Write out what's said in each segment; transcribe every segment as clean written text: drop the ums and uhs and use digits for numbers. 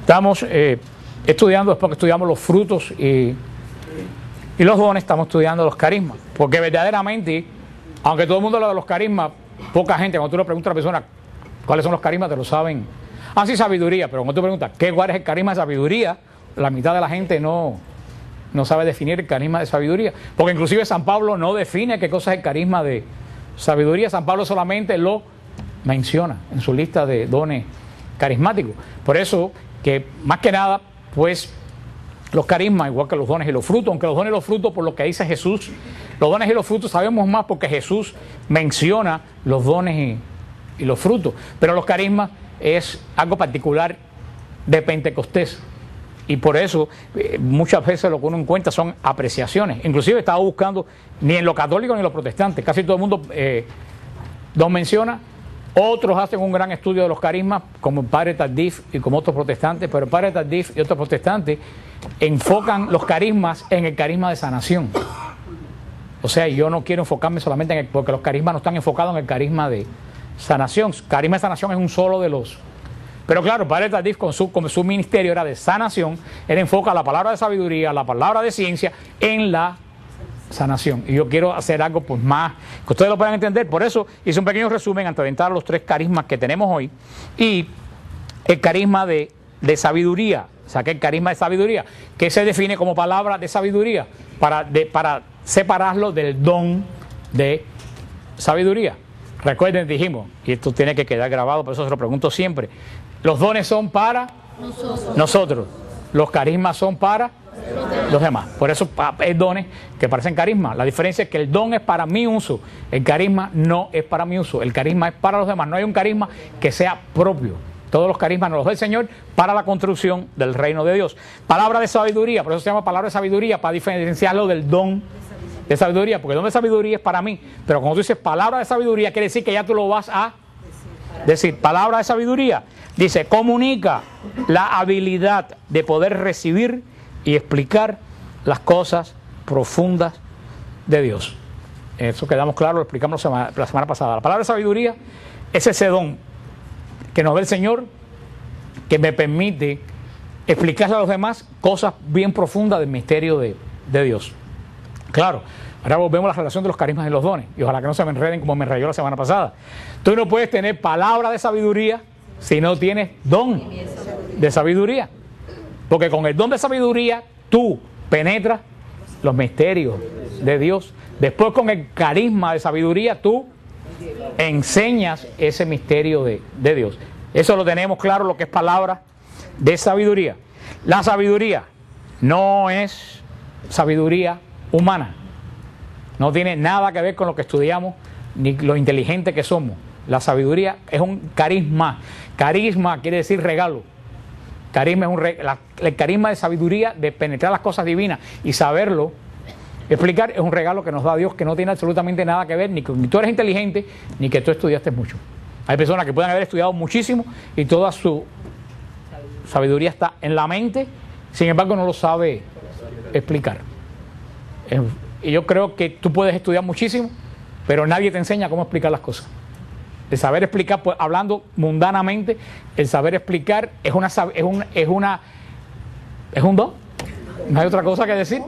Estamos estudiando, después que estudiamos los frutos y los dones, estamos estudiando los carismas. Porque verdaderamente, aunque todo el mundo habla de los carismas, poca gente, cuando tú le preguntas a la persona cuáles son los carismas, te lo saben. Ah, sí, sabiduría, pero cuando tú preguntas cuál es el carisma de sabiduría, la mitad de la gente no sabe definir el carisma de sabiduría. Porque inclusive San Pablo no define qué cosa es el carisma de sabiduría. San Pablo solamente lo menciona en su lista de dones carismáticos. Por eso que más que nada, pues los carismas, igual que los dones y los frutos, aunque los dones y los frutos, por lo que dice Jesús, los dones y los frutos sabemos más porque Jesús menciona los dones y los frutos. Pero los carismas es algo particular de Pentecostés. Y por eso muchas veces lo que uno encuentra son apreciaciones. Inclusive estaba buscando, ni en lo católico ni en lo protestante, casi todo el mundo los menciona. Otros hacen un gran estudio de los carismas, como el padre Tardif y como otros protestantes, pero el padre Tardif y otros protestantes enfocan los carismas en el carisma de sanación. O sea, yo no quiero enfocarme solamente en porque los carismas no están enfocados en el carisma de sanación. El carisma de sanación es un solo de los... Pero claro, el padre Tardif con su ministerio era de sanación, él enfoca la palabra de sabiduría, la palabra de ciencia en la sanación. Y yo quiero hacer algo pues más, que ustedes lo puedan entender. Por eso hice un pequeño resumen antes de entrar a los tres carismas que tenemos hoy. Y el carisma de sabiduría, saqué el carisma de sabiduría, que se define como palabra de sabiduría, para separarlo del don de sabiduría. Recuerden, dijimos, y esto tiene que quedar grabado, por eso se lo pregunto siempre, los dones son para nosotros, los carismas son para los demás. Por eso hay dones que parecen carismas. La diferencia es que el don es para mi uso, el carisma no es para mi uso, el carisma es para los demás. No hay un carisma que sea propio. Todos los carismas nos los da el Señor para la construcción del reino de Dios. Palabra de sabiduría, por eso se llama palabra de sabiduría, para diferenciarlo del don de sabiduría, porque el don de sabiduría es para mí. Pero cuando tú dices palabra de sabiduría, quiere decir que ya tú lo vas a decir. Palabra de sabiduría, dice, comunica la habilidad de poder recibir y explicar las cosas profundas de Dios. Eso quedamos claro, lo explicamos la semana pasada. La palabra de sabiduría es ese don que nos da el Señor, que me permite explicarle a los demás cosas bien profundas del misterio de Dios. Claro, ahora volvemos a la relación de los carismas y los dones, y ojalá que no se me enreden como me enredó la semana pasada. Tú no puedes tener palabra de sabiduría si no tienes don de sabiduría. Porque con el don de sabiduría tú penetras los misterios de Dios. Después con el carisma de sabiduría tú enseñas ese misterio de Dios. Eso lo tenemos claro, lo que es palabra de sabiduría. La sabiduría no es sabiduría humana. No tiene nada que ver con lo que estudiamos ni lo inteligente que somos. La sabiduría es un carisma. Carisma quiere decir regalo. Carisma es el carisma de sabiduría, de penetrar las cosas divinas y saberlo explicar, es un regalo que nos da Dios, que no tiene absolutamente nada que ver ni con que tú eres inteligente ni que tú estudiaste mucho. Hay personas que pueden haber estudiado muchísimo y toda su sabiduría está en la mente, sin embargo no lo sabe explicar. Y yo creo que tú puedes estudiar muchísimo, pero nadie te enseña cómo explicar las cosas. El saber explicar, pues, hablando mundanamente, el saber explicar es un don. No hay otra cosa que decir.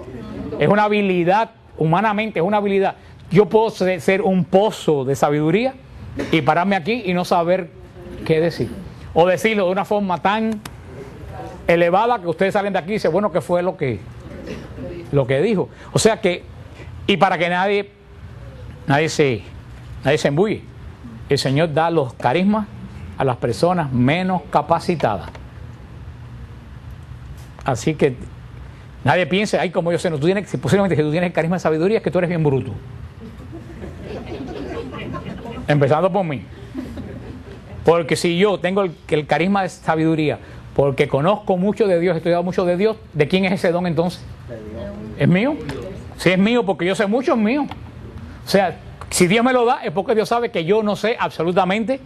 Es una habilidad, humanamente es una habilidad. Yo puedo ser un pozo de sabiduría y pararme aquí y no saber qué decir. O decirlo de una forma tan elevada que ustedes salen de aquí y dicen, bueno, ¿qué fue lo que dijo? O sea que, y para que nadie se embulle, el Señor da los carismas a las personas menos capacitadas. Así que nadie piense, ay, como yo sé, no, posiblemente si tú tienes el carisma de sabiduría es que tú eres bien bruto. Empezando por mí. Porque si yo tengo el carisma de sabiduría, porque conozco mucho de Dios, he estudiado mucho de Dios, ¿de quién es ese don entonces? ¿Es mío? Si es mío, porque yo sé mucho, es mío. O sea, si Dios me lo da, es porque Dios sabe que yo no sé absolutamente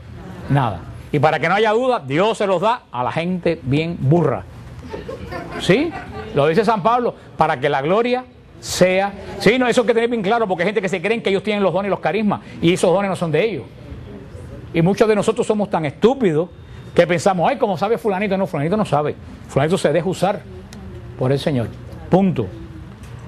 nada. Y para que no haya duda, Dios se los da a la gente bien burra. ¿Sí? Lo dice San Pablo, para que la gloria sea... Sí, no, eso hay que tener bien claro, porque hay gente que se creen que ellos tienen los dones y los carismas, y esos dones no son de ellos. Y muchos de nosotros somos tan estúpidos Que pensamos, ay, como sabe fulanito. No, fulanito no sabe. Fulanito se deja usar por el Señor. Punto.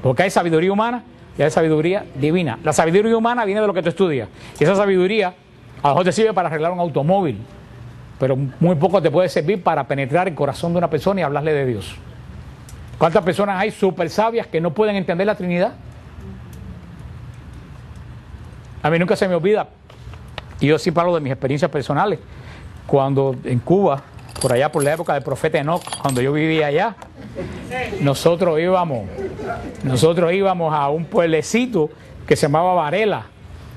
Porque hay sabiduría humana y hay sabiduría divina. La sabiduría humana viene de lo que tú estudias. Y esa sabiduría a lo mejor te sirve para arreglar un automóvil, pero muy poco te puede servir para penetrar el corazón de una persona y hablarle de Dios. ¿Cuántas personas hay súper sabias que no pueden entender la Trinidad? A mí nunca se me olvida, y yo sí hablo de mis experiencias personales, cuando en Cuba, por allá por la época del profeta Enoch, cuando yo vivía allá, nosotros íbamos a un pueblecito que se llamaba Varela,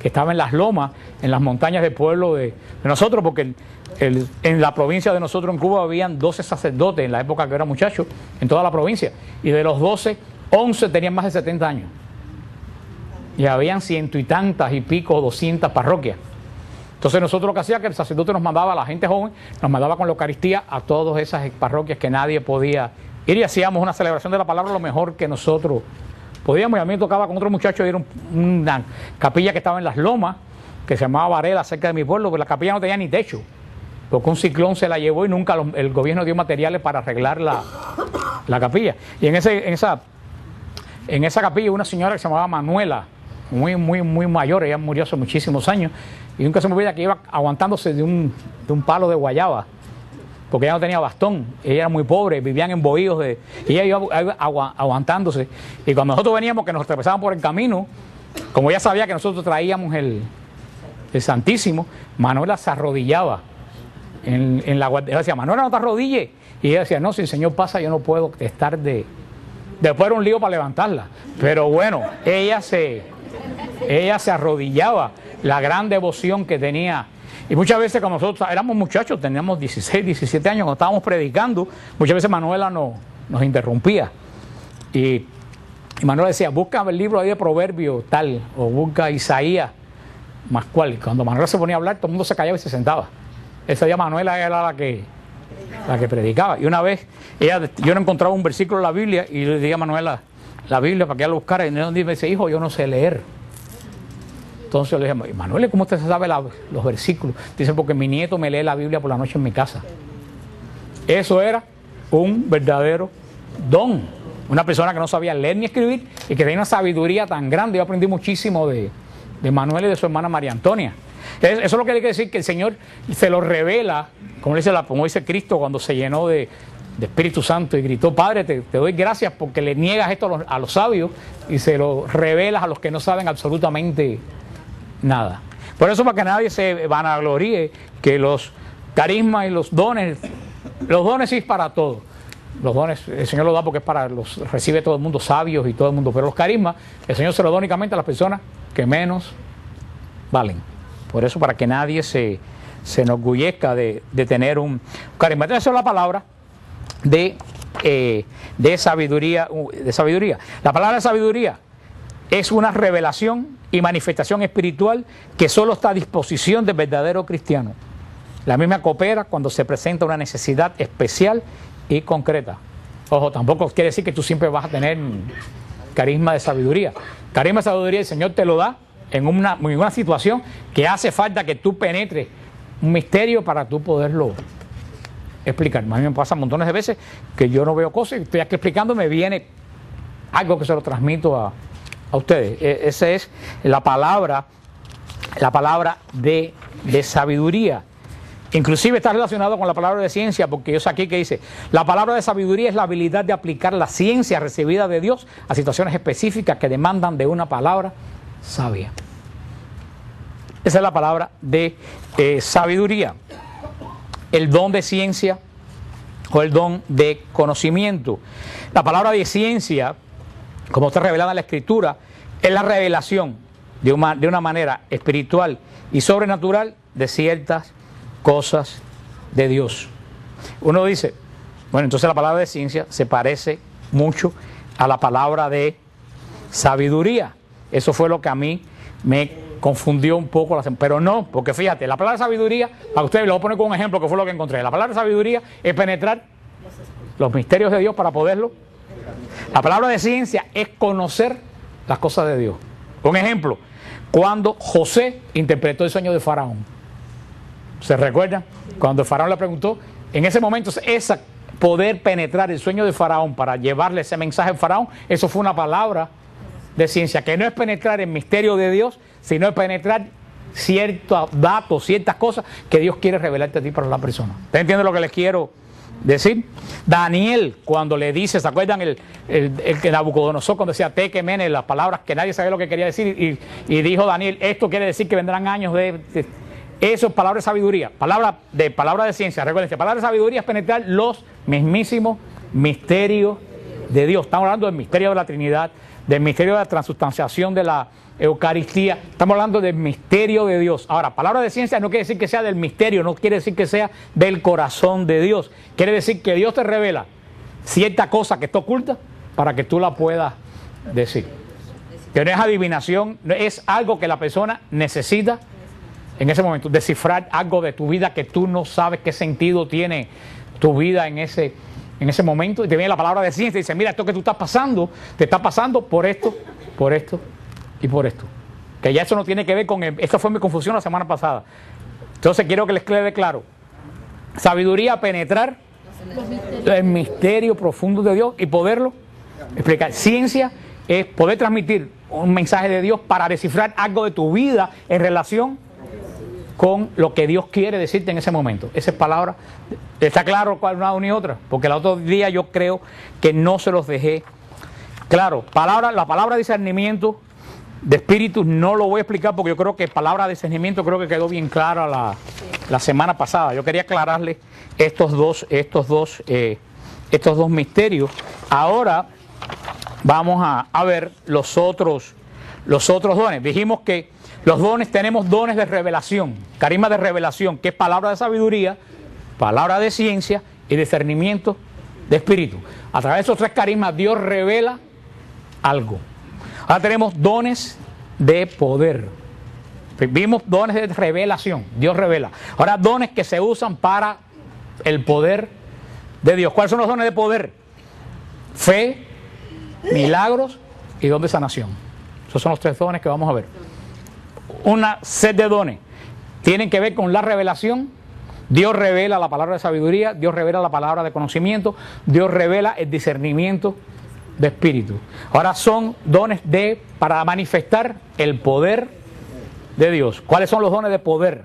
que estaba en las lomas, en las montañas del pueblo de nosotros, porque en la provincia de nosotros en Cuba habían 12 sacerdotes en la época que yo era muchacho, en toda la provincia, y de los 12, 11 tenían más de 70 años. Y habían ciento y tantas y pico, 200 parroquias. Entonces nosotros lo que hacía que el sacerdote nos mandaba a la gente joven, nos mandaba con la Eucaristía a todas esas parroquias que nadie podía ir, y hacíamos una celebración de la palabra lo mejor que nosotros podíamos. Y a mí me tocaba con otro muchacho ir a una capilla que estaba en las lomas, que se llamaba Varela, cerca de mi pueblo, pero la capilla no tenía ni techo, porque un ciclón se la llevó y nunca el gobierno dio materiales para arreglar la capilla. Y en esa capilla una señora que se llamaba Manuela, muy mayor, ella murió hace muchísimos años, y nunca se me olvida que iba aguantándose de un palo de guayaba, porque ella no tenía bastón, ella era muy pobre, vivían en bohíos, y ella iba aguantándose. Y cuando nosotros veníamos, que nos atravesaban por el camino, como ella sabía que nosotros traíamos el Santísimo, Manuela se arrodillaba en la guardia. Ella decía, Manuela, no te arrodilles. Y ella decía, no, si el Señor pasa, yo no puedo estar después era un lío para levantarla. Pero bueno, ella se arrodillaba, la gran devoción que tenía. Y muchas veces cuando nosotros éramos muchachos, teníamos 16, 17 años, cuando estábamos predicando, muchas veces Manuela nos interrumpía. Y Manuela decía, busca el libro ahí de Proverbios tal, o busca Isaías, más cual. Y cuando Manuela se ponía a hablar, todo el mundo se callaba y se sentaba. Ese día Manuela era la que predicaba. Y una vez yo no encontraba un versículo en la Biblia y le dije a Manuela la Biblia para que ella lo buscara, y me dice, hijo, yo no sé leer. Entonces le dije, Manuela, ¿cómo usted sabe los versículos? Dice, porque mi nieto me lee la Biblia por la noche en mi casa. Eso era un verdadero don. Una persona que no sabía leer ni escribir y que tenía una sabiduría tan grande. Yo aprendí muchísimo de Manuela y de su hermana María Antonia. Eso es lo que hay que decir, que el Señor se lo revela, como dice Cristo cuando se llenó de Espíritu Santo y gritó, Padre, te doy gracias porque le niegas esto a los sabios y se lo revelas a los que no saben absolutamente nada. Por eso, para que nadie se vanagloríe, que los carismas y los dones sí es para todos. Los dones el Señor los da porque recibe todo el mundo, sabios y todo el mundo, pero los carismas el Señor se los da únicamente a las personas que menos valen. Por eso, para que nadie se enorgullezca de tener un carisma. Entonces, esa es la palabra de sabiduría. La palabra de sabiduría es una revelación y manifestación espiritual que solo está a disposición del verdadero cristiano. La misma coopera cuando se presenta una necesidad especial y concreta. Ojo, tampoco quiere decir que tú siempre vas a tener carisma de sabiduría. Carisma de sabiduría el Señor te lo da en una situación que hace falta que tú penetres un misterio para tú poderlo explicar. A mí me pasa montones de veces que yo no veo cosas y estoy aquí explicando, me viene algo que se lo transmito a ustedes. Esa es la palabra de sabiduría. Inclusive está relacionado con la palabra de ciencia, porque yo sé aquí que dice, la palabra de sabiduría es la habilidad de aplicar la ciencia recibida de Dios a situaciones específicas que demandan de una palabra sabia. Esa es la palabra de sabiduría. El don de ciencia o el don de conocimiento. La palabra de ciencia, como está revelada en la Escritura, es la revelación de una manera espiritual y sobrenatural de ciertas cosas de Dios. Uno dice, bueno, entonces la palabra de ciencia se parece mucho a la palabra de sabiduría. Eso fue lo que a mí me confundió un poco, pero no, porque fíjate, la palabra de sabiduría, para ustedes lo voy a poner con un ejemplo que fue lo que encontré. La palabra de sabiduría es penetrar los misterios de Dios para poderlo. La palabra de ciencia es conocer las cosas de Dios. Un ejemplo, cuando José interpretó el sueño de Faraón. ¿Se recuerdan? Cuando el faraón le preguntó, en ese momento, esa poder penetrar el sueño de faraón para llevarle ese mensaje al faraón, eso fue una palabra de ciencia, que no es penetrar el misterio de Dios, sino es penetrar ciertos datos, ciertas cosas que Dios quiere revelarte a ti para la persona. ¿Ustedes entienden lo que les quiero decir? Daniel, cuando le dice, ¿se acuerdan el que Nabucodonosor cuando decía Tequemene, las palabras que nadie sabía lo que quería decir, y dijo Daniel, esto quiere decir que vendrán años de eso es palabra de sabiduría, palabra de ciencia. Recuerden, palabra de sabiduría es penetrar los mismísimos misterios de Dios. Estamos hablando del misterio de la Trinidad, del misterio de la transustanciación de la Eucaristía. Estamos hablando del misterio de Dios. Ahora, palabra de ciencia no quiere decir que sea del misterio, no quiere decir que sea del corazón de Dios. Quiere decir que Dios te revela cierta cosa que está oculta para que tú la puedas decir. Que no es adivinación, es algo que la persona necesita en ese momento, descifrar algo de tu vida que tú no sabes qué sentido tiene tu vida en ese momento. Y te viene la palabra de ciencia y dice, mira, esto que tú estás pasando, te está pasando por esto y por esto. Que ya eso no tiene que ver con... Esta fue mi confusión la semana pasada. Entonces quiero que les quede claro. Sabiduría, penetrar el misterio profundo de Dios y poderlo explicar. Ciencia es poder transmitir un mensaje de Dios para descifrar algo de tu vida en relación con lo que Dios quiere decirte en ese momento. Esa es palabra. ¿Está claro cuál una ni otra? Porque el otro día yo creo que no se los dejé claro. La palabra discernimiento de espíritu no lo voy a explicar porque yo creo que palabra de discernimiento creo que quedó bien clara la semana pasada. Yo quería aclararles estos dos misterios. Ahora vamos a ver los otros dones. Dijimos que los dones, tenemos dones de revelación, carisma de revelación, que es palabra de sabiduría, palabra de ciencia y discernimiento de espíritu. A través de esos tres carismas Dios revela algo. Ahora tenemos dones de poder. Vimos dones de revelación, Dios revela. Ahora dones que se usan para el poder de Dios. ¿Cuáles son los dones de poder? Fe, milagros y don de sanación. Esos son los tres dones que vamos a ver. Una set de dones tienen que ver con la revelación. Dios revela la palabra de sabiduría, Dios revela la palabra de conocimiento, Dios revela el discernimiento de espíritu. Ahora son dones para manifestar el poder de Dios. ¿Cuáles son los dones de poder?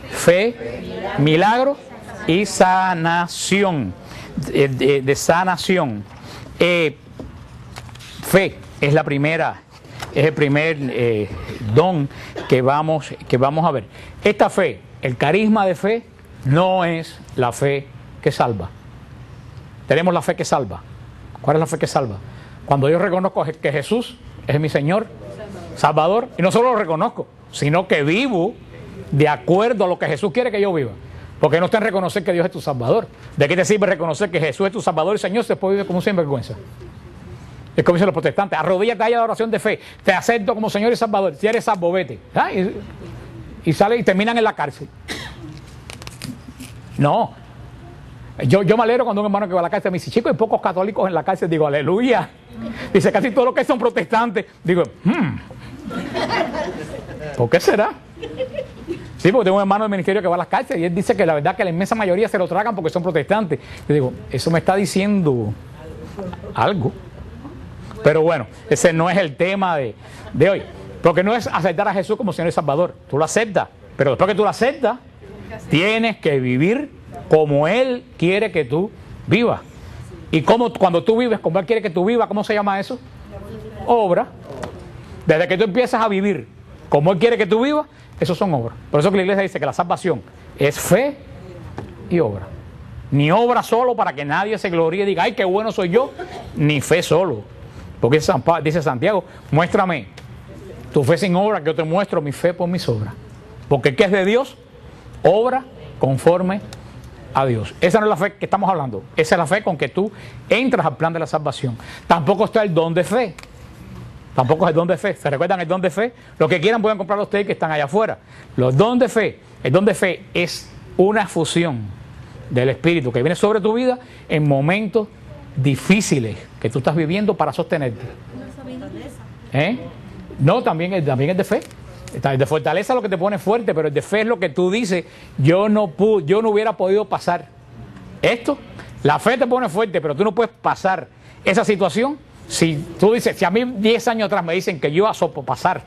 Fe, milagro y sanación. De sanación. Fe es la primera. Es el primer don que vamos a ver. Esta fe, el carisma de fe, no es la fe que salva. Tenemos la fe que salva. ¿Cuál es la fe que salva? Cuando yo reconozco que Jesús es mi Señor, Salvador, y no solo lo reconozco, sino que vivo de acuerdo a lo que Jesús quiere que yo viva. Porque no está en reconocer que Dios es tu Salvador. ¿De qué te sirve reconocer que Jesús es tu Salvador y Señor si después vive como un sinvergüenza? Es como dicen los protestantes, arrodíllate ahí a la oración de fe, te acepto como Señor y Salvador, si eres salvo, vete. ¿Ah? Y sale y terminan en la cárcel. No. Yo me alegro cuando un hermano que va a la cárcel me dice, chicos, hay pocos católicos en la cárcel. Digo, aleluya. Dice, casi todos los que son protestantes. Digo, ¿por qué será? Sí, porque tengo un hermano del ministerio que va a las cárceles y él dice que la verdad que la inmensa mayoría se lo tragan porque son protestantes. Yo digo, eso me está diciendo algo. Pero bueno, ese no es el tema de hoy. Porque no es aceptar a Jesús como Señor y Salvador. Tú lo aceptas, pero después que tú lo aceptas, tienes que vivir como Él quiere que tú vivas. Y cuando tú vives como Él quiere que tú vivas, ¿cómo se llama eso? Obra. Desde que tú empiezas a vivir como Él quiere que tú vivas, eso son obras. Por eso que la iglesia dice que la salvación es fe y obra. Ni obra solo para que nadie se gloríe y diga, ay, qué bueno soy yo, ni fe solo. Porque dice Santiago, muéstrame tu fe sin obra, que yo te muestro mi fe por mis obras. Porque ¿qué es de Dios? Obra conforme a Dios. Esa no es la fe que estamos hablando. Esa es la fe con que tú entras al plan de la salvación. Tampoco está el don de fe. Tampoco es el don de fe. ¿Se recuerdan el don de fe? Los que quieran pueden comprarlo ustedes que están allá afuera. Los don de fe. El don de fe es una fusión del Espíritu que viene sobre tu vida en momentos difíciles que tú estás viviendo para sostenerte. No, también es de fe. El de fortaleza es lo que te pone fuerte, pero el de fe es lo que tú dices, yo no hubiera podido pasar esto. La fe te pone fuerte, pero tú no puedes pasar esa situación. Si tú dices, si a mí 10 años atrás me dicen que yo asopo pasar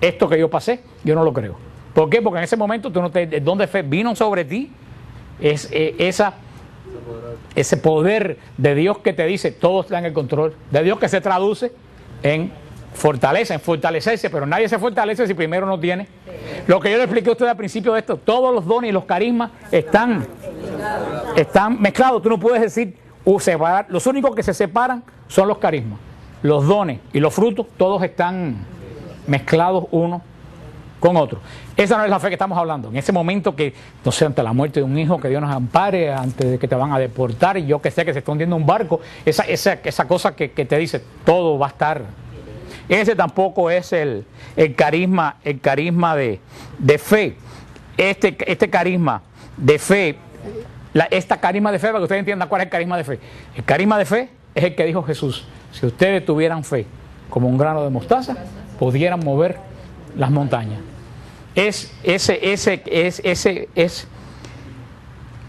esto que yo pasé, yo no lo creo. ¿Por qué? Porque en ese momento el don de fe vino sobre ti, ese poder de Dios que te dice, todo está en el control, de Dios que se traduce en fortaleza, en fortalecerse, pero nadie se fortalece si primero no tiene. Lo que yo le expliqué a usted al principio de esto, todos los dones y los carismas están mezclados. Tú no puedes decir separar. Los únicos que se separan son los carismas. Los dones y los frutos, todos están mezclados uno con otro. Esa no es la fe que estamos hablando. En ese momento que, no sé, ante la muerte de un hijo, que Dios nos ampare, antes de que te van a deportar, y yo que sé que se está hundiendo un barco, esa cosa que te dice, todo va a estar. Ese tampoco es el carisma de fe. Este carisma de fe, esta carisma de fe, para que ustedes entiendan cuál es el carisma de fe. El carisma de fe es el que dijo Jesús. Si ustedes tuvieran fe como un grano de mostaza, pudieran mover las montañas.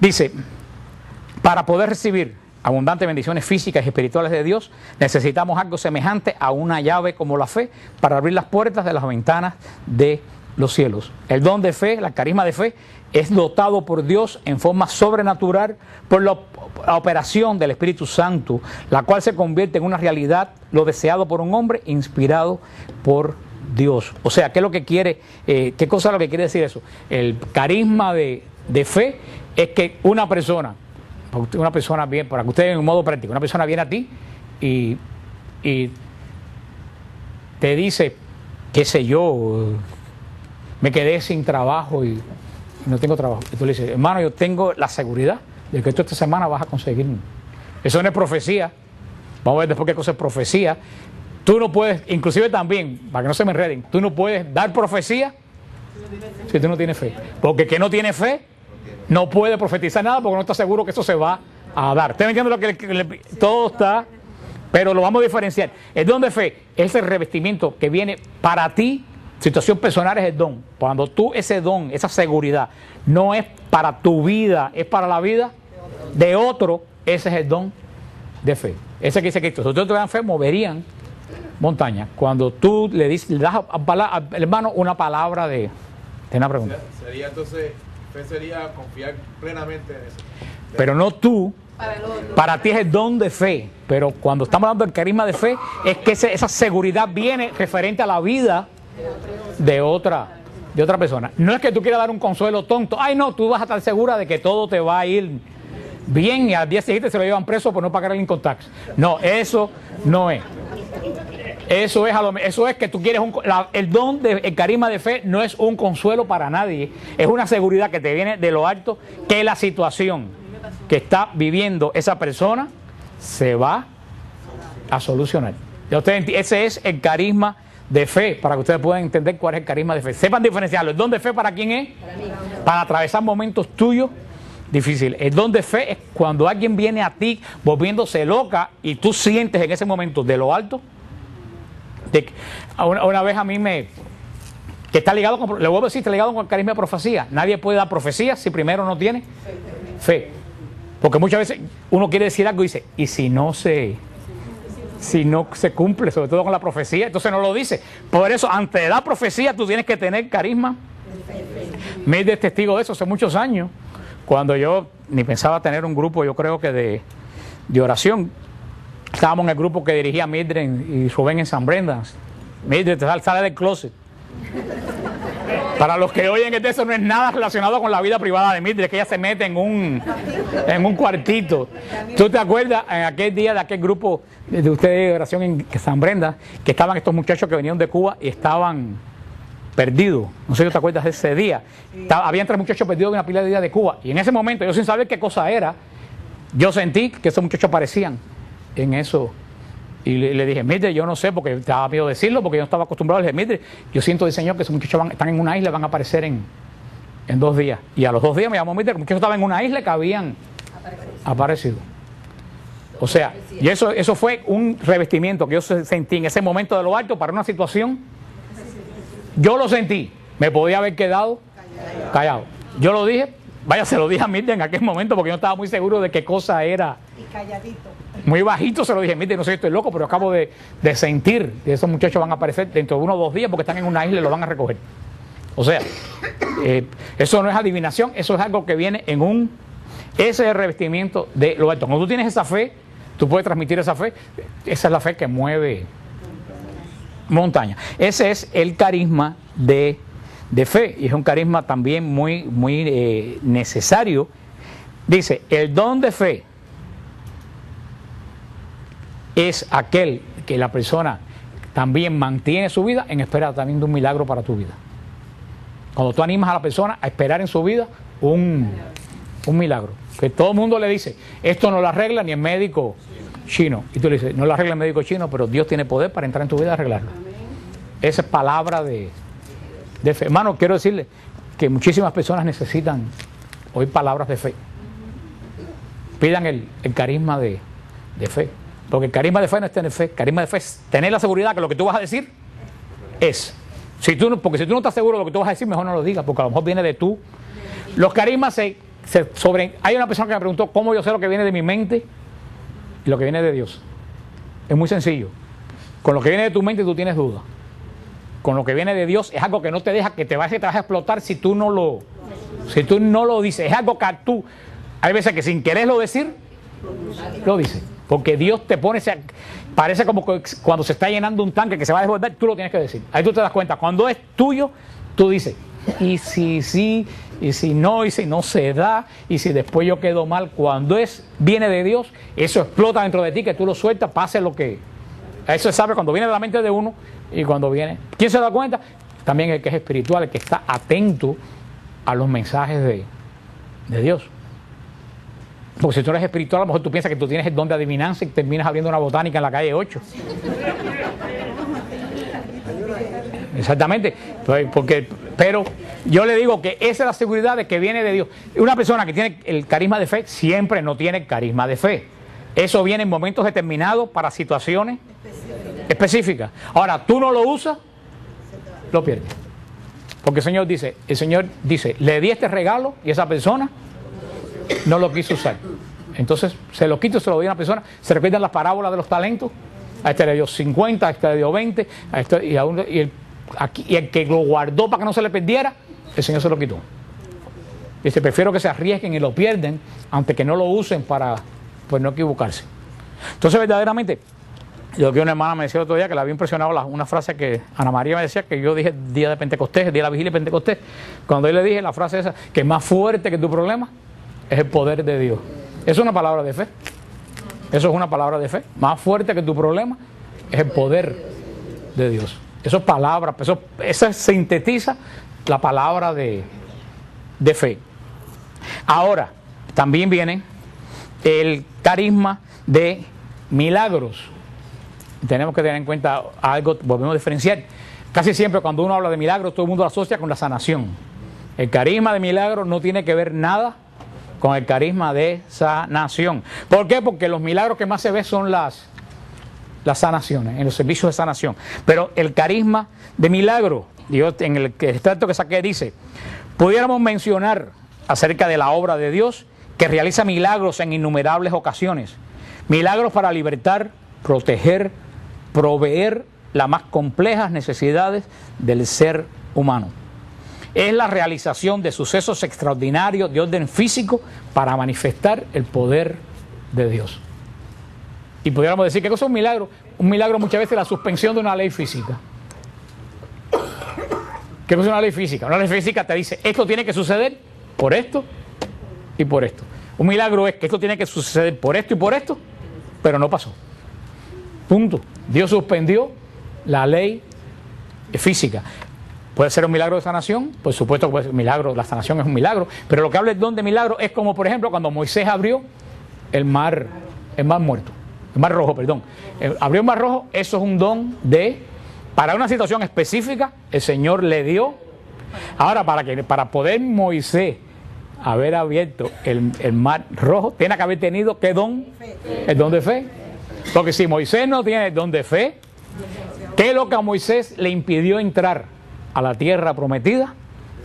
Dice, para poder recibir abundantes bendiciones físicas y espirituales de Dios, necesitamos algo semejante a una llave como la fe para abrir las puertas de las ventanas de los cielos. El don de fe, el carisma de fe, es dotado por Dios en forma sobrenatural por la operación del Espíritu Santo, la cual se convierte en una realidad, lo deseado por un hombre inspirado por Dios. O sea, ¿qué es lo que quiere? ¿Qué cosa es lo que quiere decir eso? El carisma de fe es que una persona viene, para que usted en un modo práctico, una persona viene a ti y te dice, qué sé yo, me quedé sin trabajo y no tengo trabajo. Y tú le dices, hermano, yo tengo la seguridad de que tú esta semana vas a conseguir. Eso no es profecía. Vamos a ver después qué cosa es profecía. Tú no puedes, inclusive también, para que no se me enreden, tú no puedes dar profecía si tú no tienes fe. Porque el que no tiene fe no puede profetizar nada porque no está seguro que eso se va a dar. ¿Usted me entiende lo que todo está? Pero lo vamos a diferenciar. El don de fe es el revestimiento que viene para ti. Situación personal es el don. Cuando tú ese don, esa seguridad, no es para tu vida, es para la vida de otro, ese es el don de fe. Ese que dice Cristo. Si ustedes tuvieran fe, moverían montañas. Cuando tú le das al hermano una palabra de una pregunta. Sería entonces, fe sería confiar plenamente en eso. Pero no tú. Para ti es el don de fe. Pero cuando estamos hablando del carisma de fe, es que esa seguridad viene referente a la vida de otra persona. No es que tú quieras dar un consuelo tonto. Ay, no, tú vas a estar segura de que todo te va a ir bien y al día siguiente se lo llevan preso por no pagar el income tax. No, eso no es. Eso es que tú quieres el don el carisma de fe no es un consuelo para nadie. Es una seguridad que te viene de lo alto, que la situación que está viviendo esa persona se va a solucionar. Ese es el carisma de fe, para que ustedes puedan entender cuál es el carisma de fe. Sepan diferenciarlo. ¿El don de fe para quién es? Para atravesar momentos tuyos difíciles. El don de fe es cuando alguien viene a ti volviéndose loca y tú sientes en ese momento de lo alto. Una vez a mí que está ligado con, le vuelvo a decir, está ligado con el carisma de profecía. Nadie puede dar profecía si primero no tiene fe. Porque muchas veces uno quiere decir algo y dice, ¿y si no se cumple, sobre todo con la profecía? Entonces no lo dice. Por eso, antes de la profecía, tú tienes que tener carisma. Mildred es testigo de eso hace muchos años, cuando yo ni pensaba tener un grupo, yo creo que de oración. Estábamos en el grupo que dirigía Mildred y Rubén en San Brenda. Mildred sale del closet. Para los que oyen que eso no es nada relacionado con la vida privada de Mildred, que ella se mete en un cuartito. ¿Tú te acuerdas en aquel día de aquel grupo de ustedes de oración en San Brenda, que estaban estos muchachos que venían de Cuba y estaban perdidos? No sé si te acuerdas de ese día. Habían 3 muchachos perdidos de una pila de días de Cuba. Y en ese momento, yo sin saber qué cosa era, yo sentí que esos muchachos aparecían en eso. Y le dije, Mildred, yo no sé, porque estaba miedo decirlo, porque yo no estaba acostumbrado. Le dije, Mildred, yo siento del Señor que esos muchachos están en una isla, van a aparecer en 2 días. Y a los 2 días me llamó Mildred, que los muchachos estaban en una isla que habían aparecido. O sea, y eso fue un revestimiento que yo sentí en ese momento de lo alto para una situación Yo lo sentí. Me podía haber quedado callado. Yo lo dije, vaya, se lo dije a Mirta en aquel momento porque yo no estaba muy seguro de qué cosa era. Y calladito. Muy bajito se lo dije, Mirta, no sé si estoy loco, pero acabo de sentir que esos muchachos van a aparecer dentro de 1 o 2 días porque están en una isla y lo van a recoger. O sea, eso no es adivinación, eso es algo que viene en ese es el revestimiento de lo alto. Cuando tú tienes esa fe, tú puedes transmitir esa fe. Esa es la fe que mueve montaña. Ese es el carisma de fe, y es un carisma también muy necesario. Dice, el don de fe es aquel que la persona también mantiene su vida en espera también de un milagro para tu vida. Cuando tú animas a la persona a esperar en su vida un milagro, que todo el mundo le dice, esto no lo arregla ni el médico chino, y tú le dices, no lo arregla el médico chino, pero Dios tiene poder para entrar en tu vida y arreglarlo. Esa es palabra de fe. Hermano, quiero decirle que muchísimas personas necesitan oír palabras de fe. Pidan el carisma de fe. Porque el carisma de fe no es tener fe. El carisma de fe es tener la seguridad que lo que tú vas a decir es. Porque si tú no estás seguro de lo que tú vas a decir, mejor no lo digas, porque a lo mejor viene de tú. Los carismas hay una persona que me preguntó cómo yo sé lo que viene de mi mente y lo que viene de Dios. Es muy sencillo. Con lo que viene de tu mente tú tienes duda. Con lo que viene de Dios es algo que no te deja, que te vas a explotar si tú no lo dices. Es algo que tú, hay veces que sin quererlo decir, lo dices. Porque Dios te pone, parece como cuando se está llenando un tanque que se va a desbordar, tú lo tienes que decir. Ahí tú te das cuenta. Cuando es tuyo, tú dices, y si sí, y si no se da, y si después yo quedo mal. Cuando viene de Dios, eso explota dentro de ti, que tú lo sueltas, pase lo que... Eso se sabe cuando viene de la mente de uno y cuando viene... ¿Quién se da cuenta? También el que es espiritual, el que está atento a los mensajes de Dios. Porque si tú eres espiritual, a lo mejor tú piensas que tú tienes el don de adivinanza y terminas abriendo una botánica en la calle 8. Exactamente. Pero yo le digo que esa es la seguridad de que viene de Dios. Una persona que tiene el carisma de fe siempre no tiene el carisma de fe. Eso viene en momentos determinados para situaciones específicas. Ahora, tú no lo usas, lo pierdes. Porque el Señor dice, le di este regalo y esa persona no lo quiso usar. Entonces se lo quito y se lo doy a una persona. Se recuerdan las parábolas de los talentos. A este le dio 50, a este le dio 20, a este, y el que lo guardó para que no se le perdiera, el Señor se lo quitó. Dice, prefiero que se arriesguen y lo pierden antes que no lo usen para no equivocarse. Entonces verdaderamente, yo que una hermana me decía el otro día que le había impresionado una frase que Ana María me decía, que yo dije el día de Pentecostés, el día de la vigilia de Pentecostés, cuando yo le dije la frase esa, que más fuerte que tu problema es el poder de Dios. Es una palabra de fe. Eso es una palabra de fe. Más fuerte que tu problema es el poder de Dios. Eso es palabra, eso sintetiza la palabra de fe. Ahora, también viene el carisma de milagros. Tenemos que tener en cuenta algo, volvemos a diferenciar. Casi siempre cuando uno habla de milagros, todo el mundo lo asocia con la sanación. El carisma de milagros no tiene que ver nada con el carisma de sanación. ¿Por qué? Porque los milagros que más se ven son las sanaciones, en los servicios de sanación. Pero el carisma de milagro, yo en el extracto que saqué dice, pudiéramos mencionar acerca de la obra de Dios que realiza milagros en innumerables ocasiones. Milagros para libertar, proteger, proveer las más complejas necesidades del ser humano. Es la realización de sucesos extraordinarios de orden físico para manifestar el poder de Dios. Y pudiéramos decir que eso es un milagro. Un milagro muchas veces es la suspensión de una ley física. ¿Qué es una ley física? Una ley física te dice, esto tiene que suceder por esto y por esto. Un milagro es que esto tiene que suceder por esto y por esto, pero no pasó. Punto. Dios suspendió la ley física. ¿Puede ser un milagro de sanación? Por supuesto que puede ser un milagro, la sanación es un milagro, pero lo que habla el don de milagro es como, por ejemplo, cuando Moisés abrió el mar muerto, el mar rojo, perdón. Abrió el mar rojo, eso es un don para una situación específica, el Señor le dio. Ahora, para poder Moisés haber abierto el mar rojo, tiene que haber tenido, ¿qué don? El don de fe. Porque si Moisés no tiene el don de fe, ¿qué es lo que a Moisés le impidió entrar a la tierra prometida,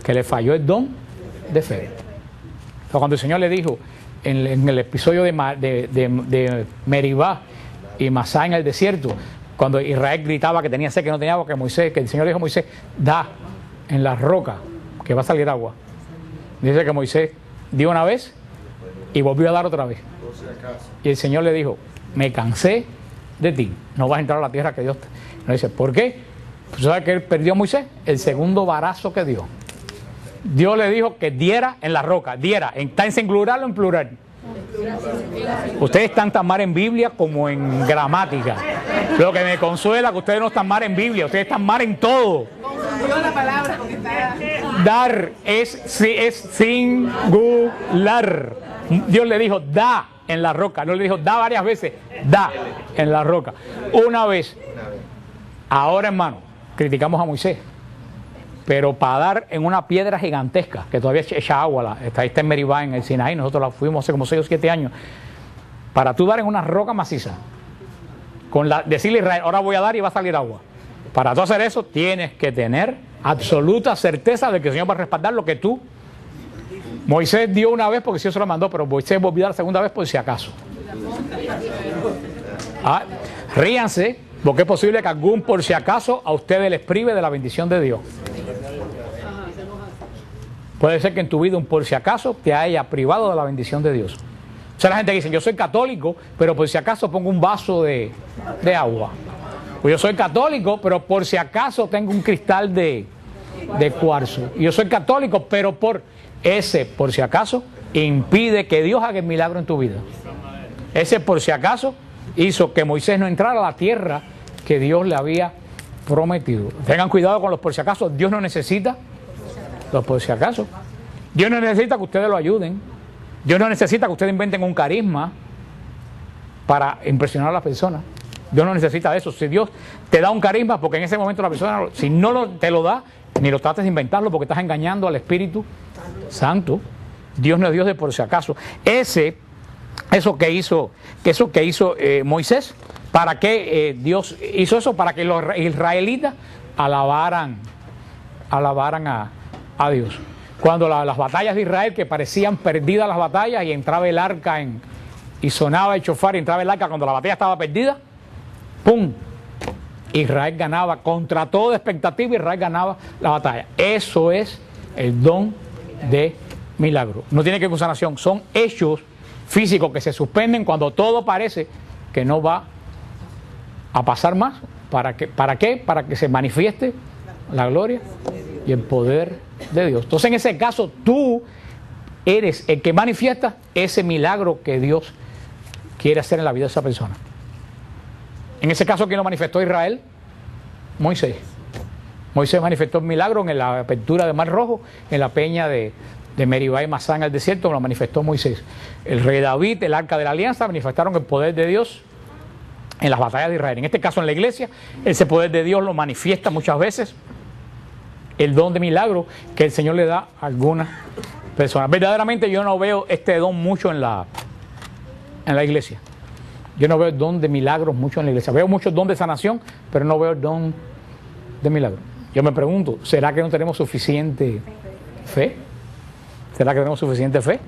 que le falló el don de fe. Entonces, cuando el Señor le dijo en el episodio de Meribá y Masá en el desierto, cuando Israel gritaba que tenía sed, que no tenía agua, que el Señor le dijo a Moisés, da en la roca que va a salir agua. Dice que Moisés dio una vez y volvió a dar otra vez. Y el Señor le dijo, me cansé de ti, no vas a entrar a la tierra que Dios te... No dice, ¿por qué? Pues, ¿sabes que él perdió a Moisés? El segundo varazo que dio. Dios le dijo que diera en la roca, diera, ¿está en singular o en plural? Ustedes están tan mal en Biblia como en gramática. Lo que me consuela es que ustedes no están mal en Biblia, ustedes están mal en todo. Dar es singular. Dios le dijo, da en la roca. No le dijo, da varias veces, da en la roca. Una vez. Ahora, hermano, criticamos a Moisés. Pero para dar en una piedra gigantesca, que todavía echa agua, está en Meribá, en el Sinaí, nosotros la fuimos hace como 6 o 7 años, para tú dar en una roca maciza, decirle a Israel, ahora voy a dar y va a salir agua. Para tú hacer eso, tienes que tener absoluta certeza de que el Señor va a respaldar lo que tú. Moisés dio una vez porque Dios se lo mandó, pero Moisés volvió a dar la segunda vez por si acaso. Ríanse, porque es posible que algún por si acaso a ustedes les prive de la bendición de Dios. Puede ser que en tu vida un por si acaso te haya privado de la bendición de Dios. O sea, la gente dice, yo soy católico, pero por si acaso pongo un vaso de agua. O yo soy católico, pero por si acaso tengo un cristal de cuarzo. Y yo soy católico, pero por si acaso impide que Dios haga el milagro en tu vida. Ese por si acaso hizo que Moisés no entrara a la tierra que Dios le había prometido. Tengan cuidado con los por si acaso. Dios no necesita los por si acaso. Dios no necesita que ustedes lo ayuden. Dios no necesita que ustedes inventen un carisma para impresionar a las personas. Dios no necesita eso. Si Dios te da un carisma, porque en ese momento la persona, si no te lo da, ni lo trates de inventarlo porque estás engañando al Espíritu Santo. Dios no es Dios de por si acaso. Eso que hizo Moisés, ¿para qué Dios hizo eso? Para que los israelitas alabaran a Dios. Cuando las batallas de Israel, que parecían perdidas las batallas, y entraba el arca y sonaba el shofar y entraba el arca cuando la batalla estaba perdida, ¡pum! Israel ganaba, contra toda expectativa, Israel ganaba la batalla. Eso es el don de milagro. No tiene que ver con sanación, son hechos físicos que se suspenden cuando todo parece que no va a pasar más. ¿Para qué? Para que se manifieste la gloria y el poder de Dios. Entonces, en ese caso, tú eres el que manifiesta ese milagro que Dios quiere hacer en la vida de esa persona. En ese caso, ¿quién lo manifestó? Israel. Moisés. Moisés manifestó el milagro en la apertura del Mar Rojo, en la peña de Meribá y Masá en el desierto, lo manifestó Moisés. El rey David, el arca de la alianza, manifestaron el poder de Dios en las batallas de Israel. En este caso, en la iglesia, ese poder de Dios lo manifiesta muchas veces el don de milagro que el Señor le da a algunas personas. Verdaderamente yo no veo este don mucho en la iglesia. Yo no veo el don de milagros mucho en la iglesia. Veo mucho don de sanación, pero no veo el don de milagro. Yo me pregunto, ¿será que no tenemos suficiente fe? ¿Será que tenemos suficiente fe?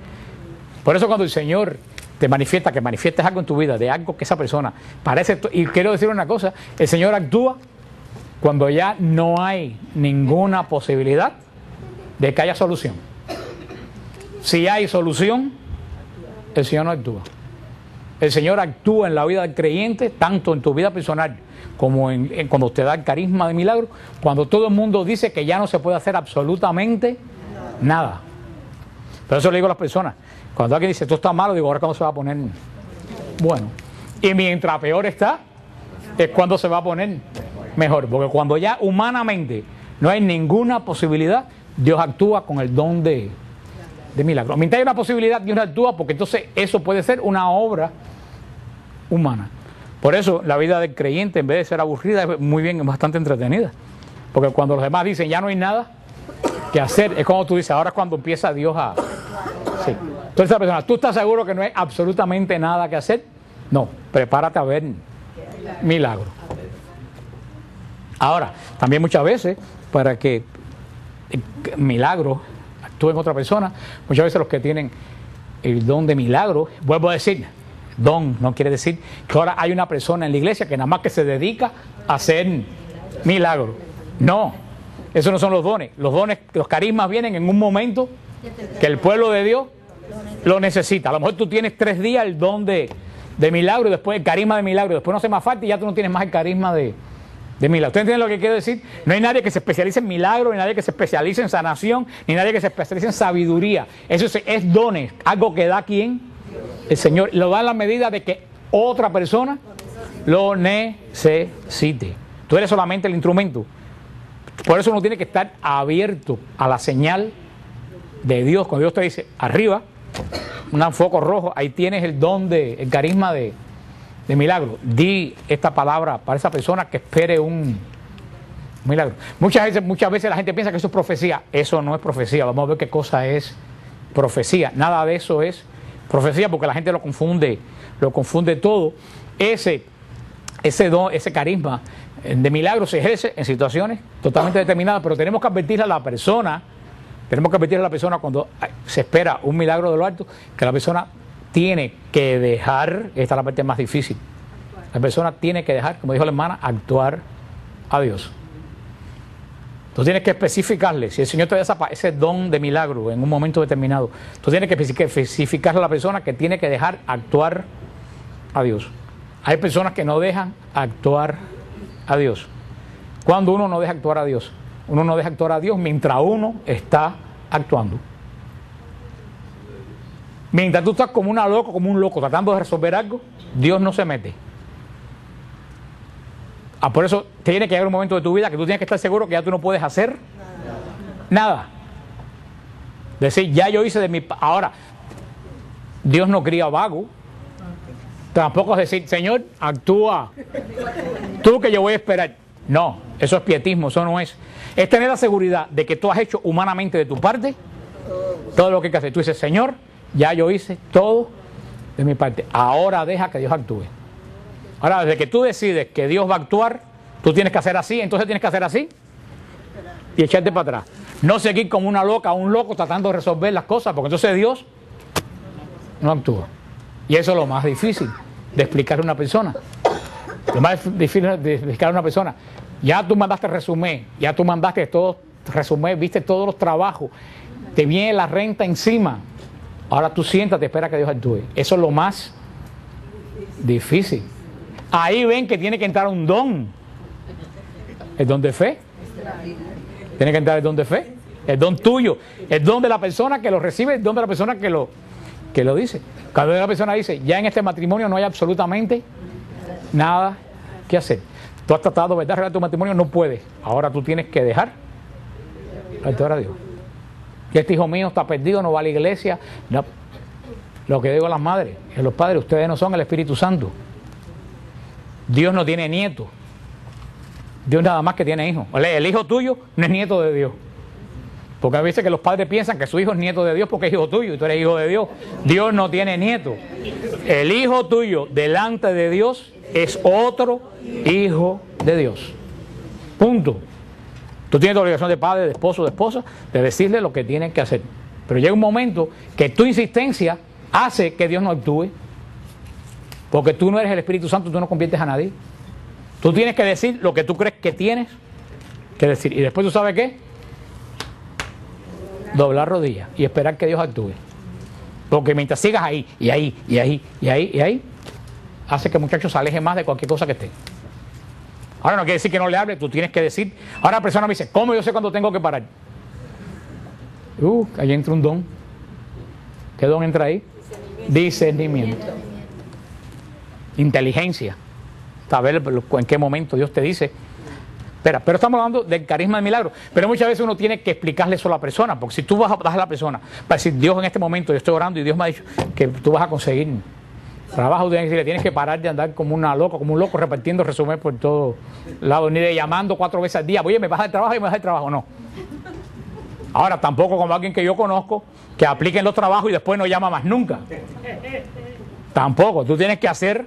Por eso cuando el Señor te manifiesta, que manifiestes algo en tu vida, de algo que esa persona parece... Y quiero decir una cosa, el Señor actúa cuando ya no hay ninguna posibilidad de que haya solución. Si hay solución, el Señor no actúa. El Señor actúa en la vida del creyente, tanto en tu vida personal como cuando te da el carisma de milagro, cuando todo el mundo dice que ya no se puede hacer absolutamente nada. Por eso le digo a las personas, cuando alguien dice, esto está malo, digo, ahora cuándo se va a poner bueno. Y mientras peor está, es cuando se va a poner mejor. Porque cuando ya humanamente no hay ninguna posibilidad, Dios actúa con el don de milagro. Mientras hay una posibilidad, Dios no actúa, porque entonces eso puede ser una obra humana. Por eso la vida del creyente, en vez de ser aburrida, es muy bien, es bastante entretenida. Porque cuando los demás dicen, ya no hay nada que hacer, es como tú dices, ahora es cuando empieza Dios a... Sí. Entonces la persona, ¿tú estás seguro que no hay absolutamente nada que hacer? No, prepárate a ver milagro. Ahora, también muchas veces, para que milagro actúe en otra persona. Muchas veces los que tienen el don de milagro, vuelvo a decir, don no quiere decir que ahora hay una persona en la iglesia que nada más que se dedica a hacer milagros. No, esos no son los dones. Los dones, los carismas vienen en un momento que el pueblo de Dios lo necesita. A lo mejor tú tienes 3 días el don de milagro y después el carisma de milagro, después no hace más falta y ya tú no tienes más el carisma de milagro. ¿Ustedes entienden lo que quiero decir? No hay nadie que se especialice en milagro, ni nadie que se especialice en sanación, ni nadie que se especialice en sabiduría. Eso es dones, algo que da ¿quién? El Señor. Lo da en la medida de que otra persona lo necesite. Tú eres solamente el instrumento. Por eso uno tiene que estar abierto a la señal de Dios. Cuando Dios te dice arriba, un foco rojo, ahí tienes el don el carisma de milagro. Di esta palabra para esa persona que espere un milagro. Muchas veces la gente piensa que eso es profecía. Eso no es profecía. Vamos a ver qué cosa es profecía. Nada de eso es profecía porque la gente lo confunde todo. Ese don, ese carisma de milagro se ejerce en situaciones totalmente determinadas, pero tenemos que advertirle a la persona, cuando se espera un milagro de lo alto, que la persona tiene que dejar, esta es la parte más difícil, la persona tiene que dejar, como dijo la hermana, actuar a Dios. Tú tienes que especificarle, si el Señor te da ese don de milagro en un momento determinado, tú tienes que especificarle a la persona que tiene que dejar actuar a Dios. Hay personas que no dejan actuar a Dios. Cuando uno no deja actuar a Dios, uno no deja actuar a Dios mientras uno está actuando. Mientras tú estás como un loco tratando de resolver algo, Dios no se mete. Por eso tiene que llegar un momento de tu vida que tú tienes que estar seguro que ya tú no puedes hacer nada. Decir, ya yo hice de mi... Ahora, Dios no cría vago. Tampoco es decir, Señor, actúa. Tú que yo voy a esperar. No, eso es pietismo, eso no es. Es tener la seguridad de que tú has hecho humanamente de tu parte todo lo que hay que hacer. Tú dices, Señor, ya yo hice todo de mi parte. Ahora deja que Dios actúe. Ahora, desde que tú decides que Dios va a actuar, tú tienes que hacer así, entonces tienes que hacer así y echarte para atrás. No seguir como una loca o un loco tratando de resolver las cosas, porque entonces Dios no actúa. Y eso es lo más difícil de explicar a una persona. Lo más difícil de explicar a una persona. Ya tú mandaste resumen, ya tú mandaste todo resumen, viste todos los trabajos, te viene la renta encima. Ahora tú siéntate, espera que Dios actúe. Eso es lo más difícil. Ahí ven que tiene que entrar un don. El don de fe. Tiene que entrar el don de fe. El don tuyo. El don de la persona que lo recibe, el don de la persona que lo dice. Cuando la persona dice, ya en este matrimonio no hay absolutamente nada que hacer. Tú has tratado, ¿verdad?, arreglar tu matrimonio, no puedes. Ahora tú tienes que dejar actuar a Dios. Y este hijo mío está perdido, no va a la iglesia. No. Lo que digo a las madres, a los padres, ustedes no son el Espíritu Santo. Dios no tiene nieto. Dios nada más que tiene hijos. El hijo tuyo no es nieto de Dios. Porque a veces que los padres piensan que su hijo es nieto de Dios porque es hijo tuyo y tú eres hijo de Dios. Dios no tiene nieto. El hijo tuyo delante de Dios es otro hijo de Dios. Punto. Tú tienes la obligación de padre, de esposo, de esposa, de decirle lo que tienen que hacer. Pero llega un momento que tu insistencia hace que Dios no actúe. Porque tú no eres el Espíritu Santo, tú no conviertes a nadie. Tú tienes que decir lo que tú crees que tienes que decir. Y después, ¿tú sabes qué? Doblar rodillas y esperar que Dios actúe. Porque mientras sigas ahí, y ahí, y ahí, y ahí, y ahí, hace que el muchacho se aleje más de cualquier cosa que esté. Ahora no quiere decir que no le hable, tú tienes que decir. Ahora la persona me dice, ¿cómo yo sé cuándo tengo que parar? Ahí entra un don. ¿Qué don entra ahí? Discernimiento. Inteligencia. Saber en qué momento Dios te dice. Pero estamos hablando del carisma de milagro. Pero muchas veces uno tiene que explicarle eso a la persona. Porque si tú vas a dar a la persona para decir, Dios, en este momento yo estoy orando y Dios me ha dicho que tú vas a conseguir trabajo, tienes que parar de andar como un loco repartiendo resumen por todos lados, ni de llamando 4 veces al día, oye, me vas a dar trabajo y me vas a dar trabajo, no. Ahora tampoco como alguien que yo conozco que apliquen los trabajos y después no llama más nunca. Tampoco, tú tienes que hacer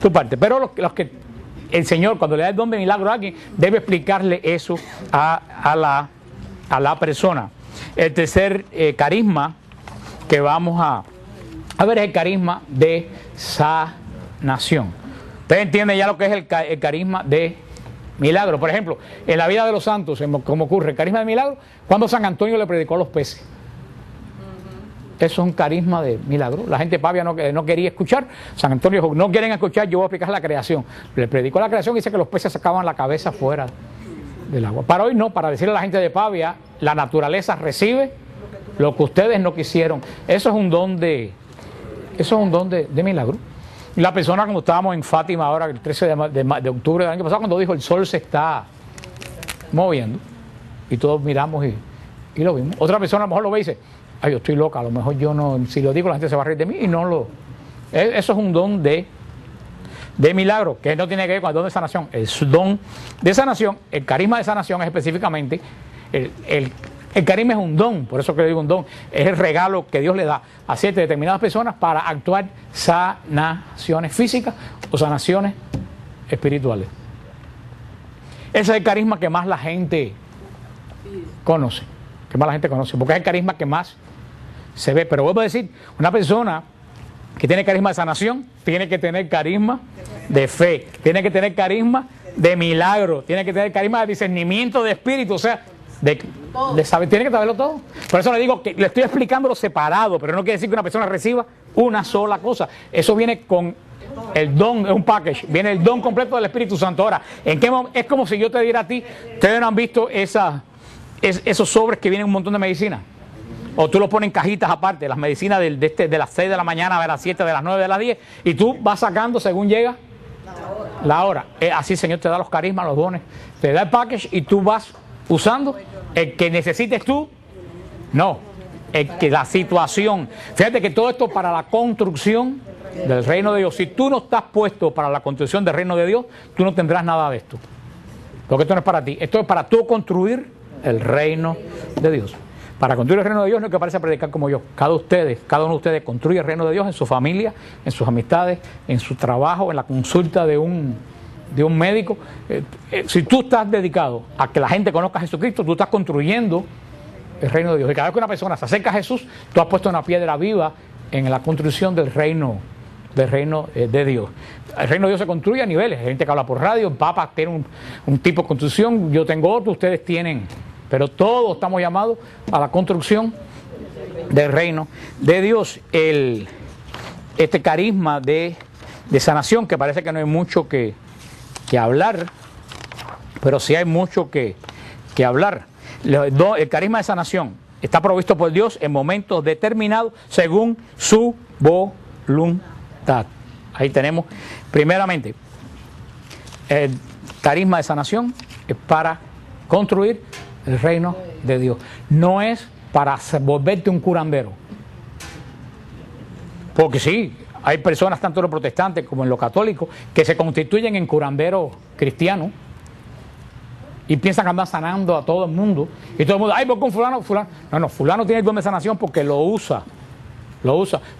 tu parte. Pero los que el Señor, cuando le da el don de milagro a alguien, debe explicarle eso a la a la persona. El tercer carisma que vamos a ver es el carisma de sanación. Ustedes entienden ya lo que es el carisma de milagro. Por ejemplo, en la vida de los santos, como ocurre el carisma de milagro, cuando San Antonio le predicó a los peces. Eso es un carisma de milagro. La gente de Pavia no quería escuchar. San Antonio dijo, no quieren escuchar, yo voy a explicar la creación. Le predicó la creación y dice que los peces sacaban la cabeza fuera del agua. Para hoy no, para decirle a la gente de Pavia, la naturaleza recibe lo que ustedes no quisieron. Eso es un don de milagro. Y la persona, como estábamos en Fátima ahora, el 13 de octubre del año pasado, cuando dijo el sol se está moviendo, y todos miramos y lo vimos. Otra persona a lo mejor lo ve y dice, ay, yo estoy loca, a lo mejor yo no, si lo digo la gente se va a reír de mí, y no lo... Eso es un don de milagro, que no tiene que ver con el don de sanación. El don de sanación, el carisma de sanación es específicamente, el carisma es un don, por eso que le digo un don, es el regalo que Dios le da a ciertas determinadas personas para actuar sanaciones físicas o sanaciones espirituales. Ese es el carisma que más la gente conoce, porque es el carisma que más se ve. Pero vuelvo a decir, una persona que tiene carisma de sanación tiene que tener carisma de fe, tiene que tener carisma de milagro, tiene que tener carisma de discernimiento de espíritu, o sea, de saber, tiene que saberlo todo. Por eso le digo que le estoy explicando lo separado, pero no quiere decir que una persona reciba una sola cosa. Eso viene con el don, es un package, viene el don completo del Espíritu Santo. Ahora, es como si yo te diera a ti, ustedes no han visto esos sobres que vienen un montón de medicina, o tú los pones en cajitas aparte, las medicinas de las 6 de la mañana, de las 7, de las 9, de las 10, y tú vas sacando según llega la hora. Así el Señor te da los carismas, los dones, te da el package y tú vas usando el que necesites tú, no, el que la situación. Fíjate que todo esto para la construcción del reino de Dios. Si tú no estás puesto para la construcción del reino de Dios, tú no tendrás nada de esto. Porque esto no es para ti, esto es para tú construir el reino de Dios. Para construir el reino de Dios no es que parece predicar como yo. Cada uno de ustedes construye el reino de Dios en su familia, en sus amistades, en su trabajo, en la consulta de un médico. Si tú estás dedicado a que la gente conozca a Jesucristo, tú estás construyendo el reino de Dios. Y cada vez que una persona se acerca a Jesús, tú has puesto una piedra viva en la construcción del reino de Dios. El reino de Dios se construye a niveles. Hay gente que habla por radio, el Papa tiene un tipo de construcción, yo tengo otro, ustedes tienen, pero todos estamos llamados a la construcción del reino de Dios. Este carisma de sanación, que parece que no hay mucho que hablar, pero sí hay mucho que hablar. El carisma de sanación está provisto por Dios en momentos determinados según su voluntad. Ahí tenemos, primeramente, el carisma de sanación es para construir el reino de Dios. No es para volverte un curandero. Porque sí, hay personas, tanto en los protestantes como en los católicos, que se constituyen en curanderos cristianos y piensan que andan sanando a todo el mundo. Y todo el mundo, ay, voy con fulano. No, fulano tiene el don de sanación porque lo usa.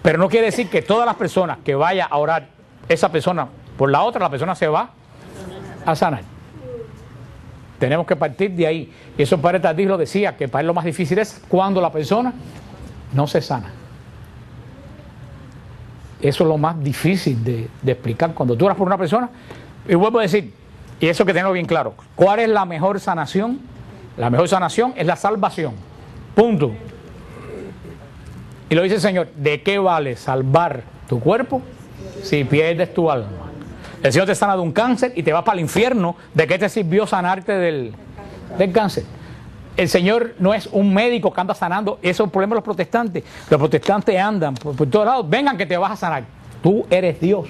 Pero no quiere decir que todas las personas que vaya a orar esa persona por la otra, la persona se va a sanar. Tenemos que partir de ahí. Y eso el padre Tardís lo decía, que para él lo más difícil es cuando la persona no se sana. Eso es lo más difícil de explicar. Cuando tú oras por una persona, y vuelvo a decir, y eso que tengo bien claro, ¿cuál es la mejor sanación? La mejor sanación es la salvación. Punto. Y lo dice el Señor, ¿de qué vale salvar tu cuerpo si pierdes tu alma? El Señor te sana de un cáncer y te vas para el infierno. ¿De qué te sirvió sanarte del cáncer? El Señor no es un médico que anda sanando. Eso es el problema de los protestantes. Los protestantes andan por todos lados. Vengan que te vas a sanar. Tú eres Dios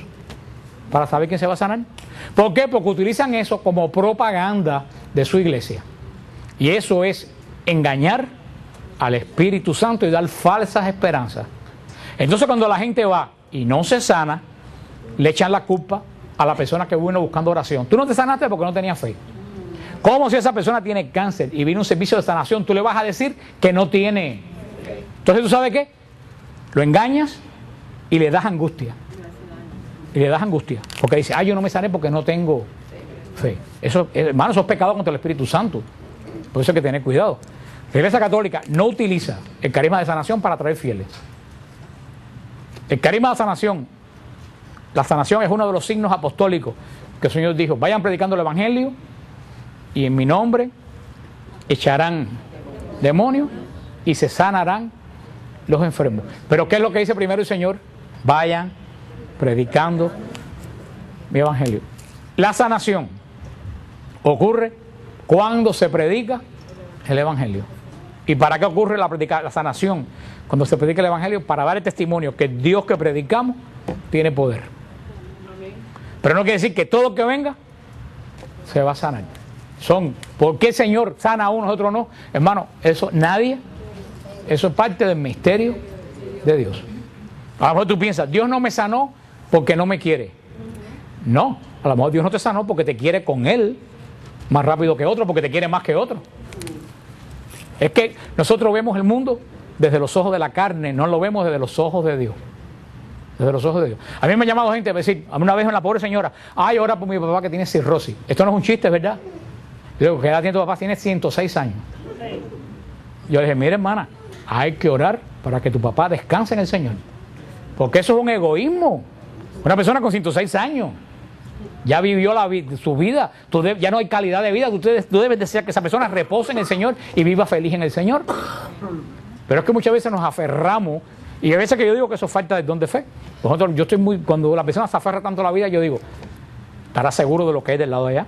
para saber quién se va a sanar. ¿Por qué? Porque utilizan eso como propaganda de su iglesia. Y eso es engañar al Espíritu Santo y dar falsas esperanzas. Entonces cuando la gente va y no se sana, le echan la culpa a la persona que vino buscando oración. Tú no te sanaste porque no tenías fe. ¿Cómo si esa persona tiene cáncer y viene un servicio de sanación, tú le vas a decir que no tiene? Entonces, ¿tú sabes qué? Lo engañas y le das angustia. Porque dice, yo no me sané porque no tengo fe. Eso, hermano, eso es pecado contra el Espíritu Santo. Por eso hay que tener cuidado. La Iglesia Católica no utiliza el carisma de sanación para atraer fieles. El carisma de sanación, la sanación es uno de los signos apostólicos que el Señor dijo, vayan predicando el Evangelio y en mi nombre echarán demonios y se sanarán los enfermos. Pero ¿qué es lo que dice primero el Señor? Vayan predicando mi Evangelio. La sanación ocurre cuando se predica el Evangelio. ¿Y para qué ocurre la sanación? Cuando se predica el Evangelio, para dar el testimonio que el Dios que predicamos tiene poder. Pero no quiere decir que todo lo que venga se va a sanar. ¿Por qué el Señor sana a unos, a otros no? Hermano, eso es parte del misterio de Dios. A lo mejor tú piensas, Dios no me sanó porque no me quiere. No, a lo mejor Dios no te sanó porque te quiere con Él más rápido que otro, porque te quiere más que otro. Es que nosotros vemos el mundo desde los ojos de la carne, no lo vemos desde los ojos de Dios. Desde los ojos de Dios. A mí me ha llamado gente a decir, una vez una pobre señora, ay, ora por mi papá que tiene cirrosis. Esto no es un chiste, ¿verdad? Yo digo, ¿qué edad tiene tu papá? Tiene 106 años. Yo le dije, mire hermana, hay que orar para que tu papá descanse en el Señor. Porque eso es un egoísmo. Una persona con 106 años ya vivió su vida, ya no hay calidad de vida. Tú debes desear que esa persona repose en el Señor y viva feliz en el Señor. Pero es que muchas veces nos aferramos, y a veces que yo digo que eso es falta de don de fe. Cuando la persona se aferra tanto a la vida, yo digo, ¿estará seguro de lo que es del lado de allá?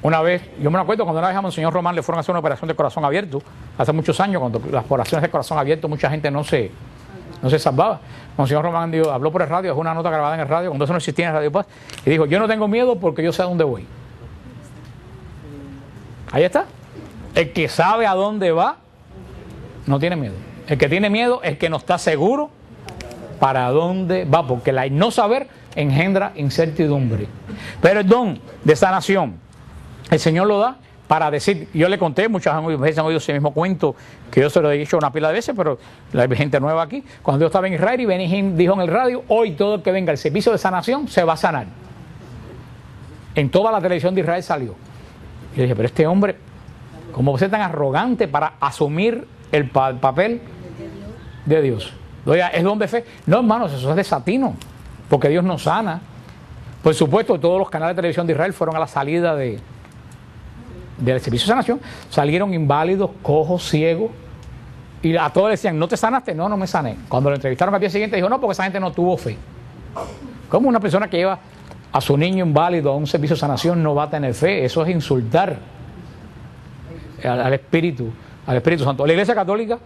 Una vez, yo me acuerdo cuando una vez a Monseñor Román le fueron a hacer una operación de corazón abierto, hace muchos años, cuando las operaciones de corazón abierto mucha gente no se salvaba. Monseñor Román habló por el radio, es una nota grabada en el radio, cuando eso no existía en Radio Paz, y dijo, yo no tengo miedo porque yo sé a dónde voy. Ahí está. El que sabe a dónde va, no tiene miedo. El que tiene miedo es el que no está seguro para dónde va, porque el no saber engendra incertidumbre. Pero el don de sanación, el Señor lo da para decir, yo le conté, muchas veces han oído ese mismo cuento, que yo se lo he dicho una pila de veces, pero hay gente nueva aquí. Cuando yo estaba en Israel y Benny dijo en el radio, hoy todo el que venga al servicio de sanación se va a sanar. En toda la televisión de Israel salió. Y yo dije, pero este hombre, ¿cómo puede ser tan arrogante para asumir el papel de Dios? Oiga, ¿es don de fe? No, hermanos, eso es desatino, porque Dios nos sana. Por supuesto, todos los canales de televisión de Israel fueron a la salida del servicio de sanación, salieron inválidos, cojos, ciegos, y a todos decían, ¿no te sanaste? No, no me sané. Cuando lo entrevistaron al día siguiente, dijo, no, porque esa gente no tuvo fe. ¿Cómo una persona que lleva a su niño inválido a un servicio de sanación no va a tener fe? Eso es insultar al Espíritu Santo. La Iglesia Católica,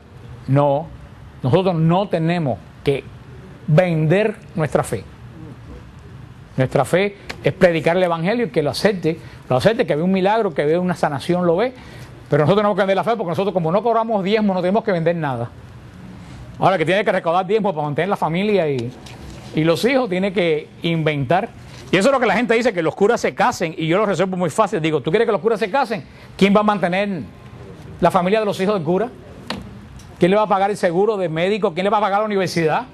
no. Nosotros no tenemos que vender nuestra fe. Nuestra fe es predicar el Evangelio y que lo acepte, que ve un milagro, que ve una sanación, lo ve. Pero nosotros tenemos que vender la fe porque nosotros, como no cobramos diezmo, no tenemos que vender nada. Ahora, que tiene que recaudar diezmo para mantener la familia y los hijos, tiene que inventar. Y eso es lo que la gente dice, que los curas se casen, y yo lo resuelvo muy fácil. Digo, ¿tú quieres que los curas se casen? ¿Quién va a mantener la familia de los hijos del cura? ¿Quién le va a pagar el seguro de médico? ¿Quién le va a pagar la universidad?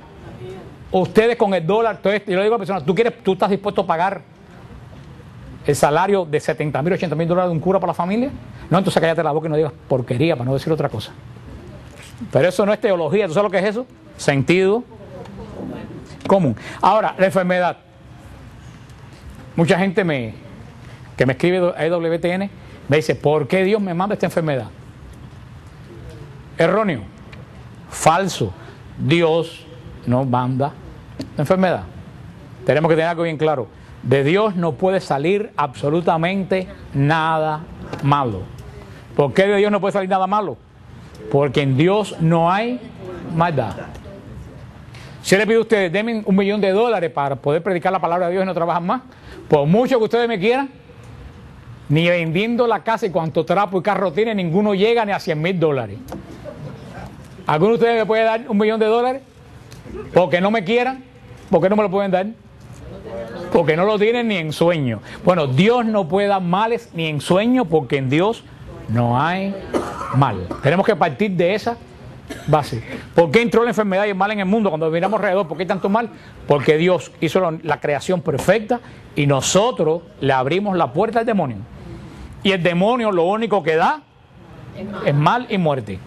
Ustedes con el dólar, yo le digo a la persona, ¿tú estás dispuesto a pagar el salario de 70,000, 80,000 dólares de un cura para la familia? No, entonces cállate la boca y no digas porquería, para no decir otra cosa. Pero eso no es teología. ¿Tú sabes lo que es eso? Sentido común. Ahora, la enfermedad. Mucha gente que me escribe a EWTN me dice, ¿por qué Dios me manda esta enfermedad? Erróneo, falso. Dios no manda la enfermedad. Tenemos que tener algo bien claro. De Dios no puede salir absolutamente nada malo. ¿Por qué de Dios no puede salir nada malo? Porque en Dios no hay maldad. Si yo le pido a ustedes, denme $1 millón para poder predicar la palabra de Dios y no trabajan más, por mucho que ustedes me quieran, ni vendiendo la casa y cuanto trapo y carro tiene, ninguno llega ni a $100,000. ¿Alguno de ustedes me puede dar $1 millón? Porque no me quieran. ¿Por qué no me lo pueden dar? Porque no lo tienen ni en sueño. Bueno, Dios no puede dar males ni en sueño, porque en Dios no hay mal. Tenemos que partir de esa base. ¿Por qué entró la enfermedad y el mal en el mundo? Cuando miramos alrededor, ¿por qué hay tanto mal? Porque Dios hizo la creación perfecta y nosotros le abrimos la puerta al demonio. Y el demonio lo único que da es mal y muerte.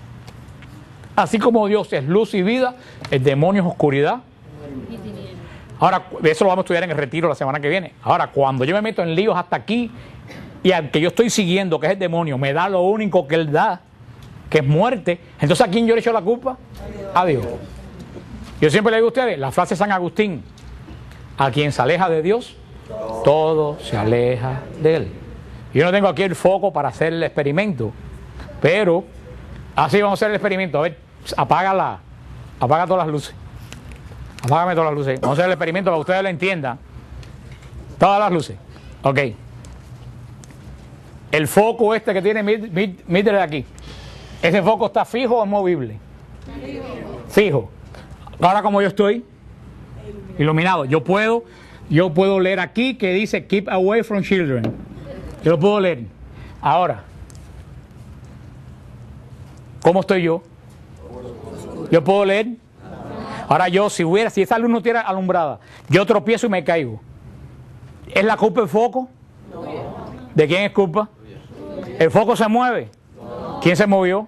Así como Dios es luz y vida, el demonio es oscuridad. Ahora, eso lo vamos a estudiar en el retiro la semana que viene. Ahora, cuando yo me meto en líos hasta aquí y al que yo estoy siguiendo, que es el demonio, me da lo único que él da, que es muerte, entonces ¿a quién yo le echo la culpa? A Dios. Yo siempre le digo a ustedes, la frase de San Agustín: a quien se aleja de Dios, todo se aleja de él. Yo no tengo aquí el foco para hacer el experimento, pero así vamos a hacer el experimento. A ver, apaga todas las luces. Apágame todas las luces. Vamos a hacer el experimento para que ustedes lo entiendan. Todas las luces. Ok. El foco este que tiene Mildred aquí, ¿ese foco está fijo o es movible? Fijo. Ahora, como yo estoy iluminado, yo puedo leer aquí que dice keep away from children. Yo lo puedo leer. Ahora, ¿cómo estoy yo? Yo puedo leer. Ahora yo, si esa luz no estuviera alumbrada, yo tropiezo y me caigo. ¿Es la culpa del foco? ¿De quién es culpa? ¿El foco se mueve? ¿Quién se movió?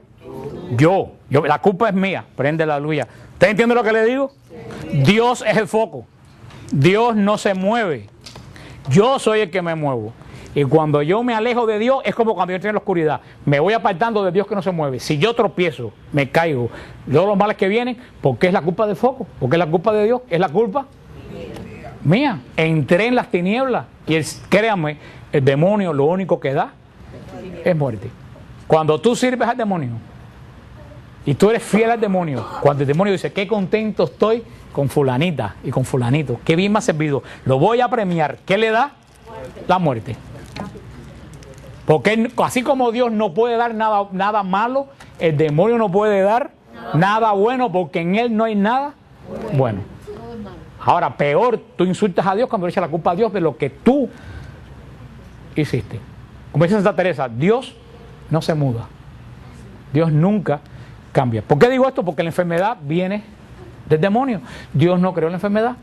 Yo. La culpa es mía. Prende la luz ya. ¿Usted entiende lo que le digo? Dios es el foco. Dios no se mueve. Yo soy el que me muevo. Y cuando yo me alejo de Dios, es como cuando yo estoy en la oscuridad. Me voy apartando de Dios que no se mueve. Si yo tropiezo, me caigo. Todos los males que vienen, ¿por qué es la culpa del foco? ¿Por qué es la culpa de Dios? ¿Es la culpa mía? Entré en las tinieblas. Y créanme, el demonio lo único que da es muerte. Cuando tú sirves al demonio y tú eres fiel al demonio, cuando el demonio dice, qué contento estoy con fulanita y con fulanito, qué bien me ha servido, lo voy a premiar, ¿qué le da? La muerte. Porque así como Dios no puede dar nada malo, el demonio no puede dar nada bueno, porque en él no hay nada bueno. Ahora, peor, tú insultas a Dios cuando le echas la culpa a Dios de lo que tú hiciste. Como dice Santa Teresa, Dios no se muda. Dios nunca cambia. ¿Por qué digo esto? Porque la enfermedad viene del demonio. Dios no creó la enfermedad.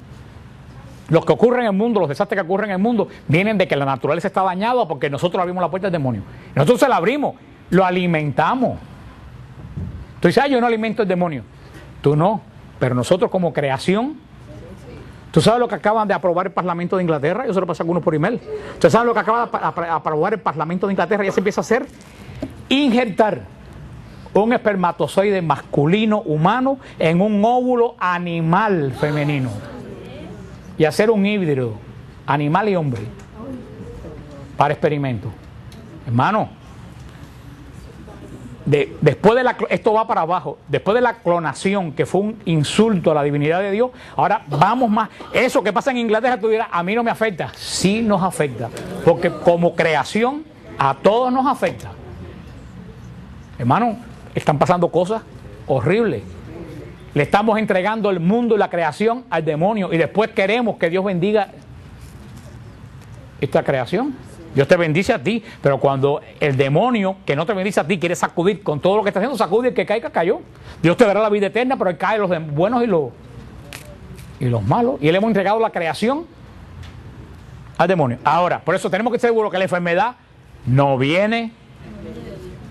Los que ocurren en el mundo, los desastres que ocurren en el mundo, vienen de que la naturaleza está dañada porque nosotros abrimos la puerta al demonio. Nosotros se la abrimos, lo alimentamos. Tú dices, yo no alimento el demonio. Tú no, pero nosotros como creación. ¿Tú sabes lo que acaban de aprobar el Parlamento de Inglaterra? Yo se lo paso a algunos por email. ¿Tú sabes lo que acaba de aprobar el Parlamento de Inglaterra? Ya se empieza a hacer. Injertar un espermatozoide masculino humano en un óvulo animal femenino. Y hacer un híbrido, animal y hombre, para experimento. Hermano, después de esto va para abajo, después de la clonación, que fue un insulto a la divinidad de Dios, ahora vamos más. Eso que pasa en Inglaterra, tú dirás, a mí no me afecta. Sí nos afecta, porque como creación, a todos nos afecta. Hermano, están pasando cosas horribles. Le estamos entregando el mundo y la creación al demonio y después queremos que Dios bendiga esta creación. Dios te bendice a ti, pero cuando el demonio que no te bendice a ti quiere sacudir con todo lo que está haciendo, sacude, el que caiga, cayó. Dios te dará la vida eterna, pero él cae los buenos y los malos. Y le hemos entregado la creación al demonio. Ahora, por eso tenemos que estar seguros que la enfermedad no viene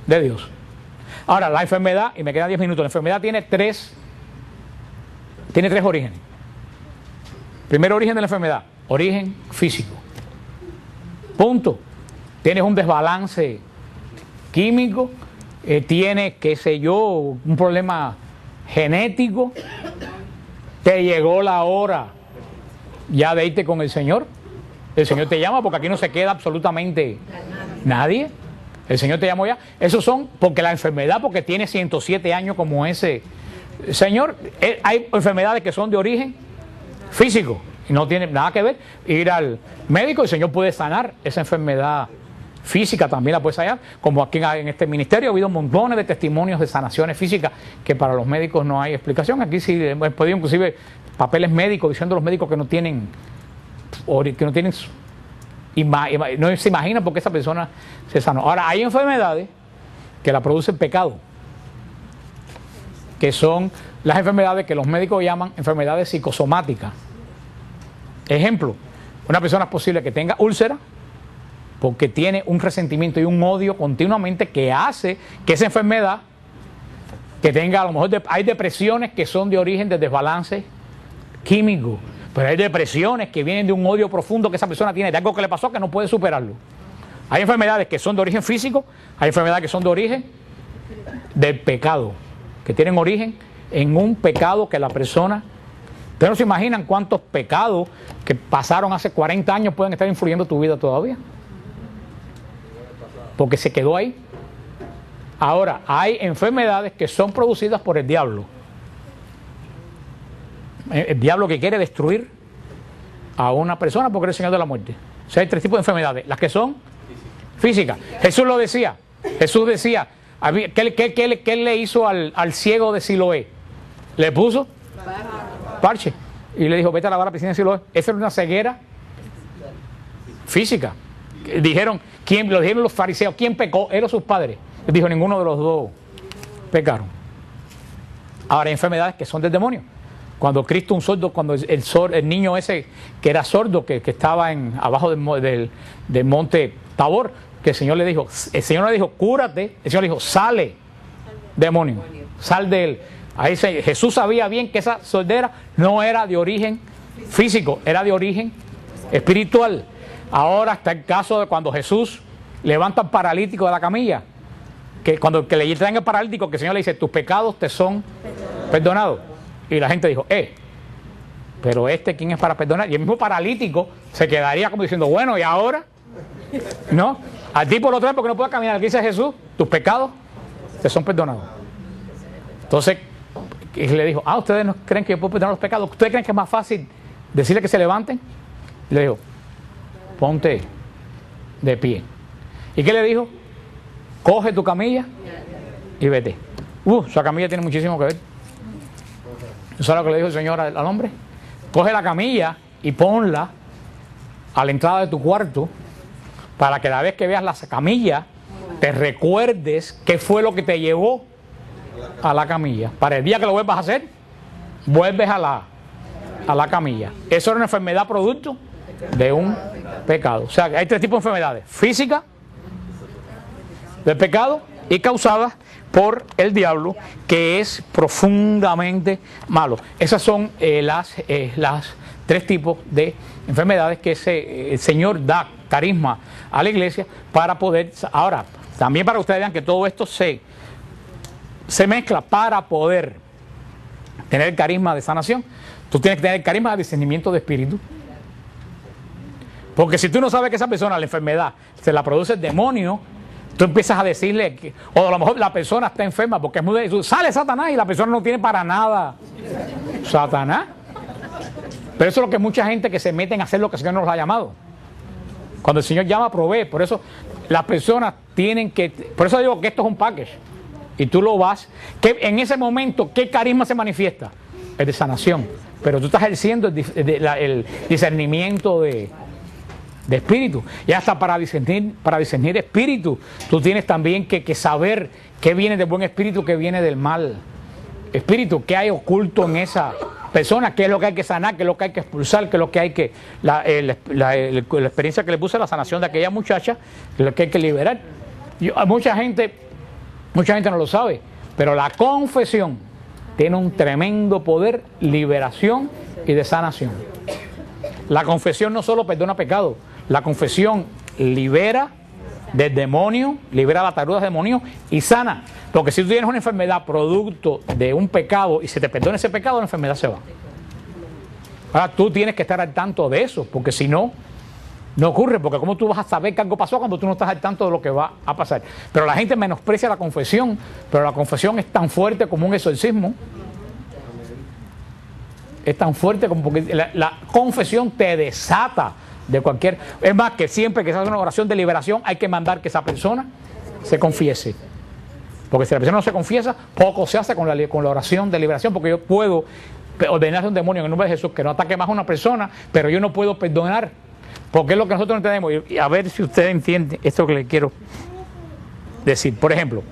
de Dios. Ahora, la enfermedad, y me quedan 10 minutos, la enfermedad tiene tres orígenes. Primer origen de la enfermedad, origen físico. Punto. Tienes un desbalance químico, tienes, qué sé yo, un problema genético, te llegó la hora ya de irte con el Señor. El Señor te llama porque aquí no se queda absolutamente nadie. El Señor te llamó ya. Esos son porque la enfermedad, porque tiene 107 años como ese Señor. Hay enfermedades que son de origen físico y no tiene nada que ver. Ir al médico, el Señor puede sanar esa enfermedad física, también la puede sanar. Como aquí en este ministerio ha habido montones de testimonios de sanaciones físicas que para los médicos no hay explicación. Aquí sí hemos podido inclusive papeles médicos diciendo a los médicos que no tienen no se imaginan por qué esa persona se sanó. Ahora, hay enfermedades que la produce el pecado, que son las enfermedades que los médicos llaman enfermedades psicosomáticas. Ejemplo, una persona es posible que tenga úlcera porque tiene un resentimiento y un odio continuamente que hace que esa enfermedad, que tenga a lo mejor, hay depresiones que son de origen de desbalance químico, pero hay depresiones que vienen de un odio profundo que esa persona tiene, de algo que le pasó que no puede superarlo. Hay enfermedades que son de origen físico, hay enfermedades que son de origen del pecado, que tienen origen en un pecado que la persona... Ustedes no se imaginan cuántos pecados que pasaron hace 40 años pueden estar influyendo tu vida todavía, porque se quedó ahí. Ahora, hay enfermedades que son producidas por el diablo. El diablo que quiere destruir a una persona porque es el Señor de la muerte. O sea, hay 3 tipos de enfermedades. Las que son físicas. Jesús lo decía. Jesús decía, ¿qué le hizo al ciego de Siloé? Le puso parche. Y le dijo, vete a lavar la piscina de Siloé. Esa era una ceguera física. Dijeron, lo dijeron los fariseos, ¿quién pecó? Él o sus padres. Él dijo, ninguno de los dos pecaron. Ahora hay enfermedades que son del demonio. Cuando Cristo, un sordo, cuando el niño ese que era sordo, que estaba abajo del monte Tabor, que el Señor le dijo, cúrate, el Señor le dijo, sale, demonio, sal de él. Ahí Jesús sabía bien que esa sordera no era de origen físico, era de origen espiritual. Ahora está el caso de cuando Jesús levanta al paralítico de la camilla, que cuando le traen el paralítico, que el Señor le dice, tus pecados te son perdonados. Y la gente dijo, pero ¿quién es para perdonar? Y el mismo paralítico se quedaría como diciendo, bueno, ¿y ahora? ¿No? Al tipo lo traen porque no puede caminar. ¿Qué dice Jesús? Tus pecados te son perdonados. Entonces, y le dijo, ¿ustedes no creen que yo puedo perdonar los pecados? ¿Ustedes creen que es más fácil decirle que se levanten? Y le dijo, ponte de pie. ¿Y qué le dijo? Coge tu camilla y vete. Esa camilla tiene muchísimo que ver. ¿Eso es lo que le dijo el Señor al hombre? Coge la camilla y ponla a la entrada de tu cuarto para que cada vez que veas la camilla te recuerdes qué fue lo que te llevó a la camilla. Para el día que lo vuelvas a hacer, vuelves a la camilla. Eso era una enfermedad producto de un pecado. O sea, hay 3 tipos de enfermedades: física, del pecado, y causadas por el diablo, que es profundamente malo. Esas son las 3 tipos de enfermedades que el Señor da carisma a la iglesia para poder... Ahora, también para que ustedes vean que todo esto se mezcla para poder tener el carisma de sanación. Tú tienes que tener el carisma de discernimiento de espíritu. Porque si tú no sabes que esa persona, la enfermedad, se la produce el demonio, tú empiezas a decirle que, o a lo mejor la persona está enferma porque es muy... Sale Satanás y la persona no tiene para nada Satanás. Pero eso es lo que mucha gente que se meten a hacer lo que el Señor nos ha llamado. Cuando el Señor llama, provee. Por eso las personas tienen que... Por eso digo que esto es un package. Y tú lo vas... Que en ese momento, ¿qué carisma se manifiesta? El de sanación. Pero tú estás ejerciendo el discernimiento de espíritu. Y hasta para discernir espíritu, tú tienes también que saber qué viene del buen espíritu, qué viene del mal espíritu, qué hay oculto en esa persona, qué es lo que hay que sanar, qué es lo que hay que expulsar, qué es lo que hay que... La experiencia que le puse, la sanación de aquella muchacha, lo que hay que liberar. Mucha gente no lo sabe, pero la confesión tiene un tremendo poder, liberación y de sanación. La confesión no solo perdona pecado, la confesión libera del demonio, libera las ataduras del demonio y sana. Porque si tú tienes una enfermedad producto de un pecado y se te perdona ese pecado, la enfermedad se va. Ahora tú tienes que estar al tanto de eso, porque si no, no ocurre. Porque ¿cómo tú vas a saber que algo pasó cuando tú no estás al tanto de lo que va a pasar? Pero la gente menosprecia la confesión, pero la confesión es tan fuerte como un exorcismo. Es tan fuerte como porque la confesión te desata de cualquier... Es más, que siempre que se hace una oración de liberación hay que mandar que esa persona se confiese. Porque si la persona no se confiesa, poco se hace con la oración de liberación, porque yo puedo ordenarle a un demonio en el nombre de Jesús que no ataque más a una persona, pero yo no puedo perdonar, porque es lo que nosotros no entendemos. Y a ver si usted entiende esto que le quiero decir. Por ejemplo,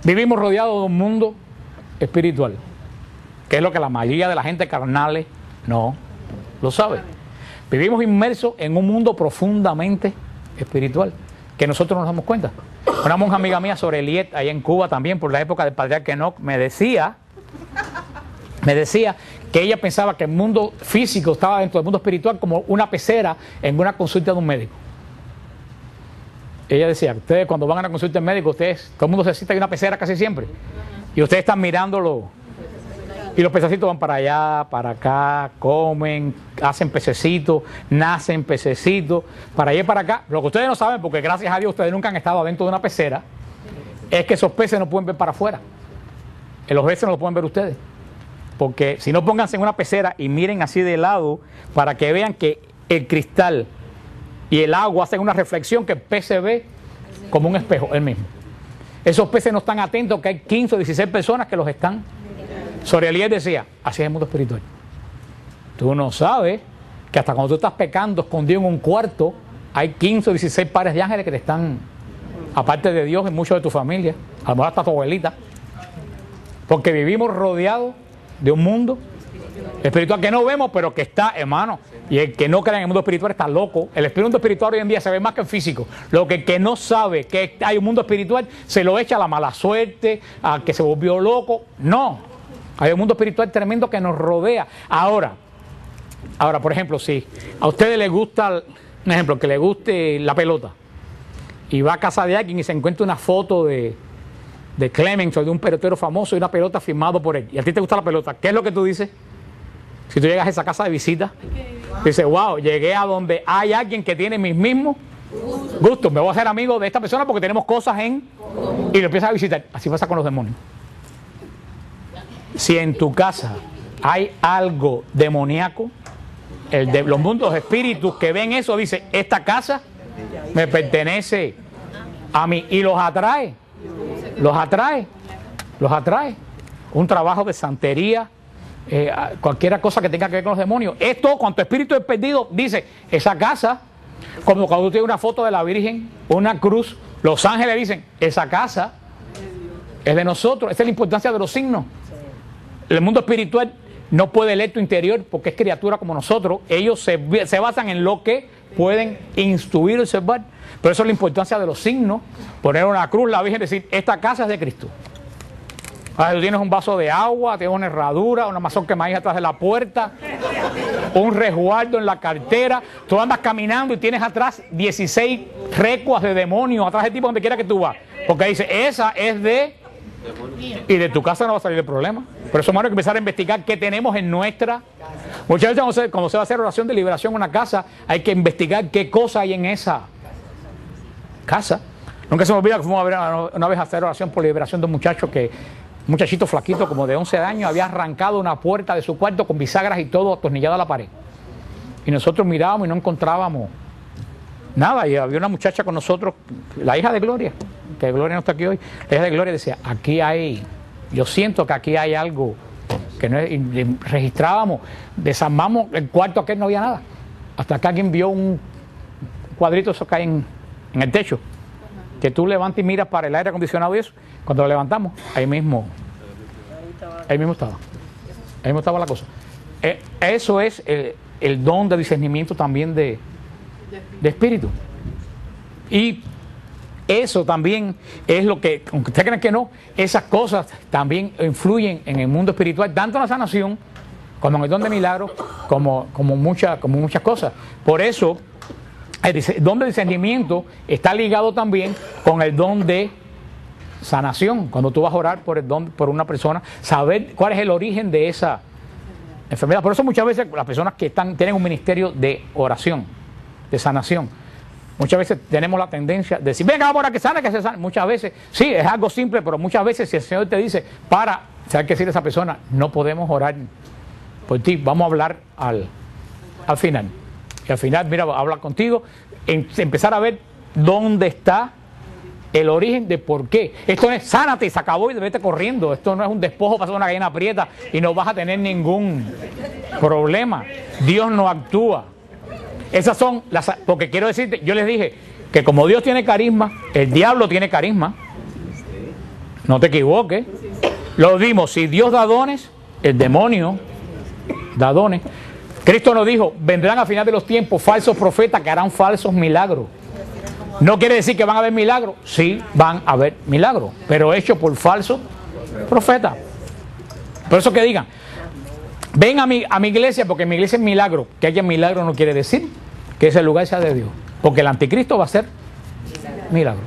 vivimos rodeados de un mundo espiritual, que es lo que la mayoría de la gente carnales no lo sabe. Vivimos inmersos en un mundo profundamente espiritual, que nosotros nos damos cuenta. Una monja amiga mía, Soreliet, allá en Cuba también, por la época del patriarca Enoch, me decía que ella pensaba que el mundo físico estaba dentro del mundo espiritual como una pecera en una consulta de un médico. Ella decía, ustedes cuando van a una consulta del médico, todo el mundo se sienta en una pecera casi siempre, y ustedes están mirándolo, y los pececitos van para allá, para acá, comen, hacen pececitos, nacen pececitos, para allá y para acá. Lo que ustedes no saben, porque gracias a Dios ustedes nunca han estado dentro de una pecera, es que esos peces no pueden ver para afuera. Los peces no lo pueden ver ustedes. Porque si no, pónganse en una pecera y miren así de lado para que vean que el cristal y el agua hacen una reflexión que el pez se ve como un espejo, él mismo. Esos peces no están atentos que hay 15 o 16 personas que los están. Sorelier decía, así es el mundo espiritual. Tú no sabes que hasta cuando tú estás pecando escondido en un cuarto, hay 15 o 16 pares de ángeles que te están, aparte de Dios, en muchos de tu familia, a lo mejor hasta tu abuelita. Porque vivimos rodeados de un mundo espiritual que no vemos, pero que está, hermano. Y el que no cree en el mundo espiritual está loco. El espíritu espiritual hoy en día se ve más que el físico. Lo que el que no sabe que hay un mundo espiritual se lo echa a la mala suerte, a que se volvió loco. No. Hay un mundo espiritual tremendo que nos rodea. Ahora, por ejemplo, si a ustedes les gusta, un ejemplo, que les guste la pelota, y va a casa de alguien y se encuentra una foto de Clemens o de un pelotero famoso y una pelota firmado por él, y a ti te gusta la pelota, ¿qué es lo que tú dices? Si tú llegas a esa casa de visita, dices, wow, llegué a donde hay alguien que tiene mis mismos gustos, me voy a hacer amigo de esta persona porque tenemos cosas y lo empiezas a visitar. Así pasa con los demonios. Si en tu casa hay algo demoníaco, los mundos, los espíritus que ven eso, dicen, esta casa me pertenece a mí, y los atrae. Un trabajo de santería, cualquier cosa que tenga que ver con los demonios. Esto, cuanto espíritu es perdido, dice, esa casa, como cuando tú tienes una foto de la Virgen, una cruz, los ángeles dicen, esa casa es de nosotros. Esa es la importancia de los signos. El mundo espiritual no puede leer tu interior porque es criatura como nosotros. Ellos se basan en lo que pueden instruir y observar. Pero eso es la importancia de los signos. Poner una cruz, la Virgen, decir, esta casa es de Cristo. Ahora, tú tienes un vaso de agua, tienes una herradura, una mazorca de maíz atrás de la puerta, un resguardo en la cartera. Tú andas caminando y tienes atrás 16 recuas de demonios atrás de ti donde quiera que tú vas. Porque dice, esa es de... Y de tu casa no va a salir el problema. Por eso, hermano, hay que empezar a investigar qué tenemos en nuestra... Muchas veces cuando se va a hacer oración de liberación en una casa, hay que investigar qué cosa hay en esa casa. Nunca se me olvida que fuimos a ver una vez a hacer oración por liberación de un muchacho un muchachito flaquito como de 11 años, había arrancado una puerta de su cuarto con bisagras y todo atornillado a la pared. Y nosotros mirábamos y no encontrábamos nada. Y había una muchacha con nosotros, la hija de Gloria, que Gloria no está aquí hoy. La hija de Gloria decía, aquí hay, yo siento que aquí hay algo que no es, y registrábamos, desarmamos el cuarto, aquel no había nada. Hasta que alguien vio un cuadrito, eso cae en el techo, que tú levantas y miras para el aire acondicionado y eso. Cuando lo levantamos, ahí mismo estaba la cosa. Eso es el don de discernimiento también de espíritu. Y eso también es lo que, aunque ustedes crean que no, esas cosas también influyen en el mundo espiritual, tanto en la sanación como en el don de milagros, como muchas cosas. Por eso, el don de discernimiento está ligado también con el don de sanación. Cuando tú vas a orar por una persona, saber cuál es el origen de esa enfermedad. Por eso muchas veces las personas que tienen un ministerio de oración, de sanación, muchas veces tenemos la tendencia de decir, venga, vamos a que sane, que se sane. Muchas veces, sí, es algo simple, pero muchas veces si el Señor te dice, ¿sabes qué decir a esa persona? No podemos orar por ti, vamos a hablar al final. Y al final, mira, hablar contigo, empezar a ver dónde está el origen de por qué. Esto no es sánate y se acabó y vete corriendo. Esto no es un despojo para hacer una gallina aprieta y no vas a tener ningún problema. Dios no actúa. Esas son las... Porque quiero decirte, yo les dije que como Dios tiene carisma, el diablo tiene carisma. No te equivoques. Lo dimos, si Dios da dones, el demonio da dones. Cristo nos dijo, vendrán a final de los tiempos falsos profetas que harán falsos milagros. ¿No quiere decir que van a haber milagros? Sí, van a haber milagros, pero hechos por falsos profetas. Por eso que digan, ven a mi iglesia, porque mi iglesia es milagro. Que haya milagro no quiere decir que ese lugar sea de Dios, porque el anticristo va a ser milagro.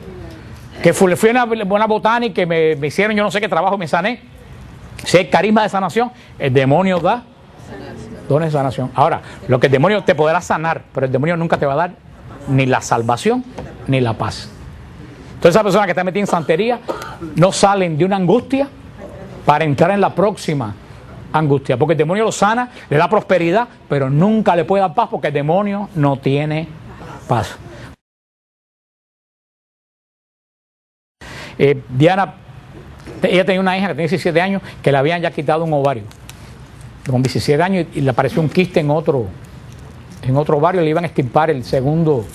Que fui a una botánica que me hicieron yo no sé qué trabajo, me sané. Si hay carisma de sanación, el demonio da dones de sanación. Ahora, lo que el demonio te podrá sanar, pero el demonio nunca te va a dar ni la salvación ni la paz. Entonces, esa persona que está metida en santería no salen de una angustia para entrar en la próxima angustia, porque el demonio lo sana, le da prosperidad, pero nunca le puede dar paz, porque el demonio no tiene paz. Diana, ella tenía una hija que tenía 17 años que le habían ya quitado un ovario con 17 años y le apareció un quiste en otro ovario, le iban a extirpar el segundo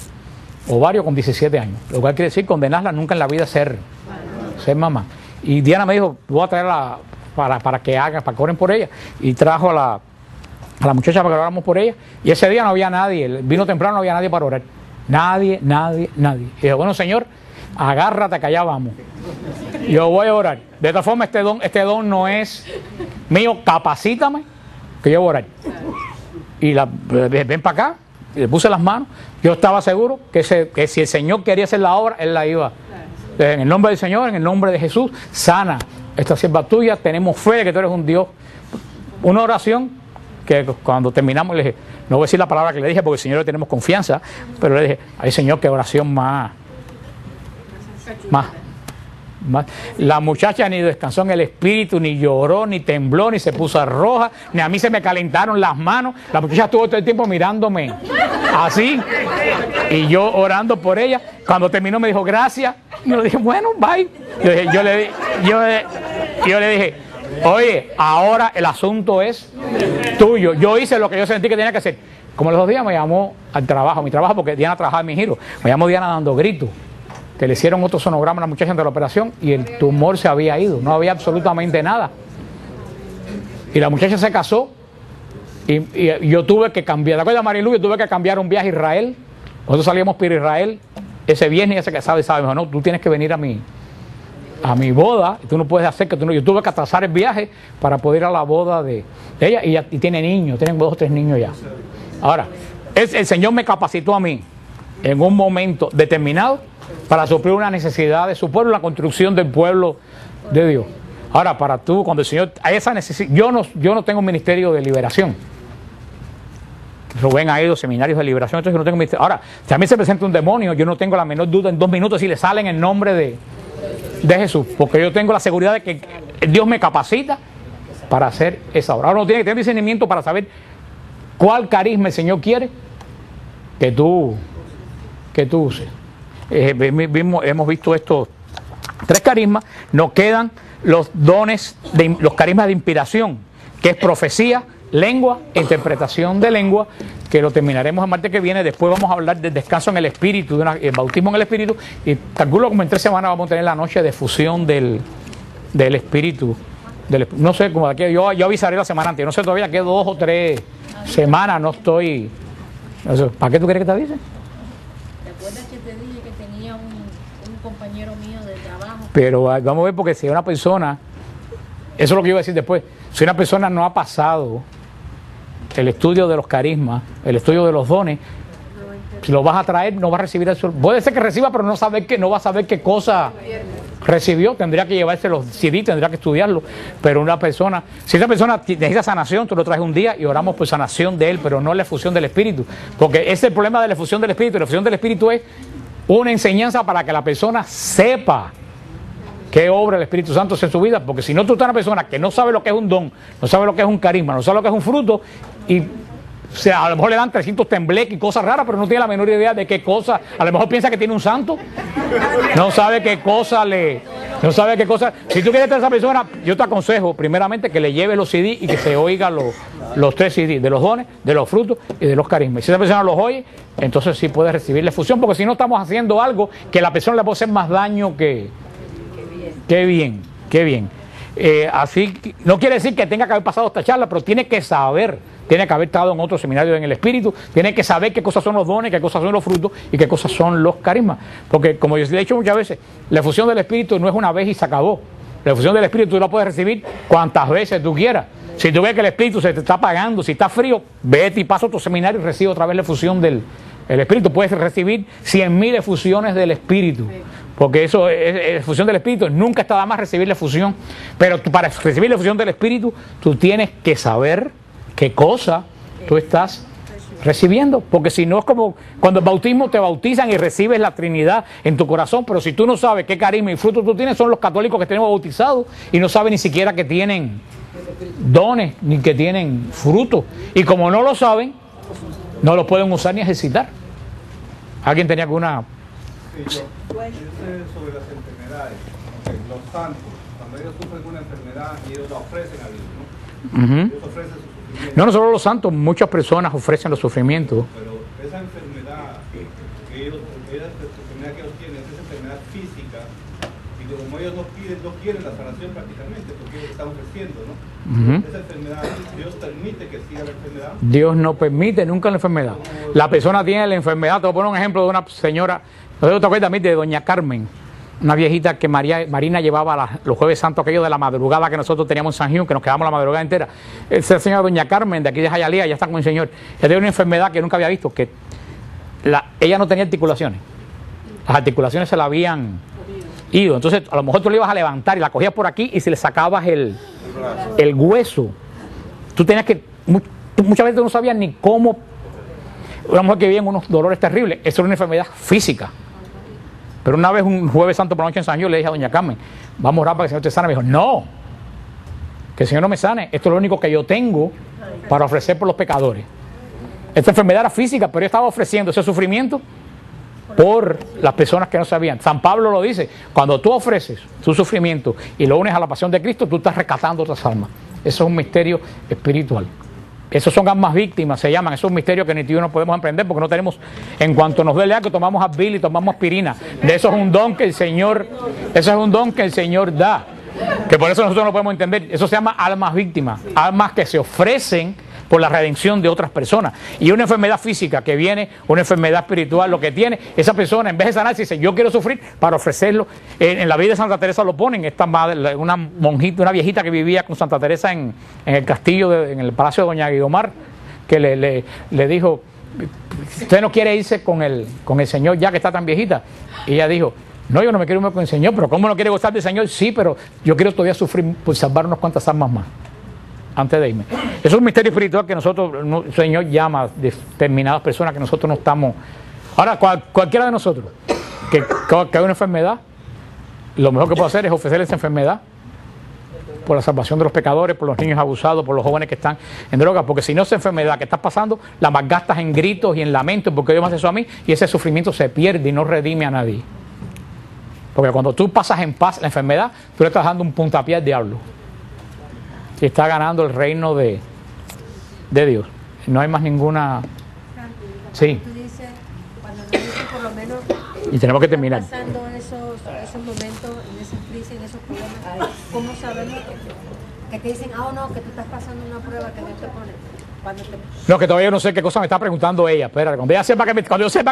ovario con 17 años, lo cual quiere decir condenarla nunca en la vida a ser mamá. Y Diana me dijo, voy a traerla para que oren por ella, y trajo a la muchacha para que oráramos por ella, y ese día no había nadie, vino temprano, no había nadie para orar, nadie. Y dije, bueno, Señor, agárrate que allá vamos, yo voy a orar. De esta forma, este don no es mío, capacítame que yo voy a orar. Y ven para acá, y le puse las manos. Yo estaba seguro que si el Señor quería hacer la obra, Él la iba. En el nombre del Señor, en el nombre de Jesús, sana esta sierva tuya, tenemos fe de que tú eres un Dios. Una oración que cuando terminamos le dije, no voy a decir la palabra que le dije porque el Señor le tenemos confianza, pero le dije, ay Señor, qué oración más. La muchacha ni descansó en el espíritu, ni lloró, ni tembló, ni se puso roja, ni a mí se me calentaron las manos. La muchacha estuvo todo el tiempo mirándome así, y yo orando por ella. Cuando terminó me dijo gracias, y yo le dije bueno, bye. Yo le dije, oye, ahora el asunto es tuyo. Yo hice lo que yo sentí que tenía que hacer. Como los 2 días me llamó al trabajo, mi trabajo, porque Diana trabajaba en mi giro, me llamó Diana dando gritos, que le hicieron otro sonograma a la muchacha ante la operación y el tumor se había ido, no había absolutamente nada. Y la muchacha se casó y yo tuve que cambiar, ¿te acuerdas, Marilu? Yo tuve que cambiar un viaje a Israel. Nosotros salíamos para Israel ese viernes, y ella se casaba y me dijo, no, tú tienes que venir a mi boda, y tú no puedes hacer yo tuve que atrasar el viaje para poder ir a la boda de ella, y tiene niños, tienen 2 o 3 niños ya. Ahora, el Señor me capacitó a mí en un momento determinado para suplir una necesidad de su pueblo, la construcción del pueblo de Dios. Ahora, para tú, cuando el Señor hay esa necesidad, yo no tengo un ministerio de liberación. Rubén ha ido a seminarios de liberación, entonces yo no tengo ministerio. Ahora, si a mí se presenta un demonio, yo no tengo la menor duda en 2 minutos si le sale en el nombre de Jesús, porque yo tengo la seguridad de que Dios me capacita para hacer esa obra. Ahora uno tiene que tener discernimiento para saber cuál carisma el Señor quiere que tú uses. Hemos visto estos 3 carismas. Nos quedan los dones, los carismas de inspiración, que es profecía, lengua e interpretación de lengua, que lo terminaremos el martes que viene. Después vamos a hablar del descanso en el espíritu, el bautismo en el espíritu, y calculo como en 3 semanas vamos a tener la noche de fusión del espíritu. No sé, como aquí, yo avisaré la semana antes, no sé todavía, que 2 o 3 semanas no estoy. No sé, ¿para qué tú quieres que te avise? ¿Te acuerdas que te dije que tenía un compañero mío de trabajo? Pero vamos a ver, porque si una persona, eso es lo que yo iba a decir después, si una persona no ha pasado el estudio de los carismas, el estudio de los dones, si lo vas a traer, no va a recibir eso. Puede ser que reciba, pero no va a saber qué cosa recibió. Tendría que llevarse los CD, tendría que estudiarlo. Pero una persona, si esa persona necesita sanación, tú lo traes un día y oramos por sanación de él, pero no la efusión del espíritu. Porque ese es el problema de la efusión del espíritu. La efusión del espíritu es una enseñanza para que la persona sepa qué obra el Espíritu Santo hace en su vida. Porque si no, tú estás una persona que no sabe lo que es un don, no sabe lo que es un carisma, no sabe lo que es un fruto, y a lo mejor le dan 300 tembleques y cosas raras, pero no tiene la menor idea de qué cosa. A lo mejor piensa que tiene un santo, no sabe qué cosa no sabe qué cosa. Si tú quieres a esa persona, yo te aconsejo primeramente que le lleves los CD y que se oiga los 3 CD, de los dones, de los frutos y de los carismas. Si esa persona los oye, entonces sí puede recibir la efusión, porque si no estamos haciendo algo que la persona le puede hacer más daño que bien. Así no quiere decir que tenga que haber pasado esta charla, pero tiene que saber tiene que haber estado en otro seminario en el Espíritu, tiene que saber qué cosas son los dones, qué cosas son los frutos y qué cosas son los carismas. Porque como yo le he dicho muchas veces, la efusión del Espíritu no es una vez y se acabó. La efusión del Espíritu tú la puedes recibir cuantas veces tú quieras. Si tú ves que el Espíritu se te está apagando, si está frío, vete y pasa a otro seminario y recibe otra vez la efusión del Espíritu. Puedes recibir 100.000 efusiones del Espíritu. Porque eso es efusión del Espíritu. Nunca está más recibir la efusión. Pero para recibir la efusión del Espíritu, tú tienes que saber qué cosa tú estás recibiendo. Porque si no es como cuando el bautismo te bautizan y recibes la Trinidad en tu corazón. Pero si tú no sabes qué carisma y fruto tú tienes, son los católicos que tenemos bautizados y no saben ni siquiera que tienen dones ni que tienen frutos. Y como no lo saben, no los pueden usar ni ejercitar. ¿Alguien tenía alguna...? Sí, sobre las enfermedades, los santos, cuando ellos sufren una enfermedad y ellos la ofrecen a Dios, ¿no? Ellos ofrecen su sufrimiento. No solo los santos, muchas personas ofrecen los sufrimientos. Pero esa enfermedad que ellos tienen, esa enfermedad física, y como ellos no quieren la sanación prácticamente, porque ellos están ofreciendo, ¿no? Esa enfermedad, Dios permite que siga la enfermedad. Dios no permite nunca la enfermedad. La persona tiene la enfermedad. Te voy a poner un ejemplo de una señora. ¿No te acuerdas a mí de doña Carmen? Una viejita que Marina llevaba los jueves santos, aquellos de la madrugada que nosotros teníamos en San Gil, que nos quedamos la madrugada entera. Esa señora doña Carmen, de aquí de Hialeah, ya está con el Señor. Ella tenía una enfermedad que nunca había visto, que ella no tenía articulaciones. Las articulaciones se la habían ido. Entonces, a lo mejor tú le ibas a levantar y la cogías por aquí y si le sacabas el hueso, tú tenías que... Muchas veces tú no sabías ni cómo... Una mujer que vivía en unos dolores terribles. Eso era una enfermedad física. Pero una vez, un jueves santo por la noche en San Gil, le dije a doña Carmen, vamos a orar para que el Señor te sane. Me dijo, no, que el Señor no me sane. Esto es lo único que yo tengo para ofrecer por los pecadores. Esta enfermedad era física, pero yo estaba ofreciendo ese sufrimiento por las personas que no sabían. San Pablo lo dice, cuando tú ofreces tu sufrimiento y lo unes a la pasión de Cristo, tú estás rescatando otras almas. Eso es un misterio espiritual. Esos son almas víctimas, se llaman. Eso es un misterio que ni tú y yo no podemos emprender porque no tenemos, en cuanto nos duele algo, tomamos Advil y tomamos aspirina. De eso es un don que el Señor, eso es un don que el Señor da. Que por eso nosotros no podemos entender. Eso se llama almas víctimas, almas que se ofrecen por la redención de otras personas. Y una enfermedad física que viene, una enfermedad espiritual, lo que tiene, esa persona en vez de sanarse dice, yo quiero sufrir para ofrecerlo. En la vida de Santa Teresa lo ponen, esta madre, una monjita, una viejita que vivía con Santa Teresa en el castillo, en el palacio de doña Guidomar, que le dijo, usted no quiere irse con el Señor ya que está tan viejita. Y ella dijo, no, yo no me quiero irme con el Señor, pero ¿cómo no quiere gozar del Señor? Sí, pero yo quiero todavía sufrir por salvar unas cuantas almas más antes de irme. Eso es un misterio espiritual que nosotros, el Señor llama a determinadas personas que nosotros no estamos. Ahora, cualquiera de nosotros que hay una enfermedad, lo mejor que puedo hacer es ofrecer esa enfermedad por la salvación de los pecadores, por los niños abusados, por los jóvenes que están en drogas, porque si no, esa enfermedad que estás pasando, la malgastas en gritos y en lamentos, porque Dios me hace eso a mí, y ese sufrimiento se pierde y no redime a nadie. Porque cuando tú pasas en paz la enfermedad, tú le estás dando un puntapié al diablo. Y está ganando el reino de Dios. No hay más ninguna... Sí. Tú dices, cuando nos dicen por lo menos... Y tenemos que terminar. Pasando esos momentos, en esa crisis, en esos problemas, ¿cómo sabemos que te dicen, no, que tú estás pasando una prueba que Dios te pone? No, que todavía no sé qué cosa me está preguntando ella. Espera, cuando yo sepa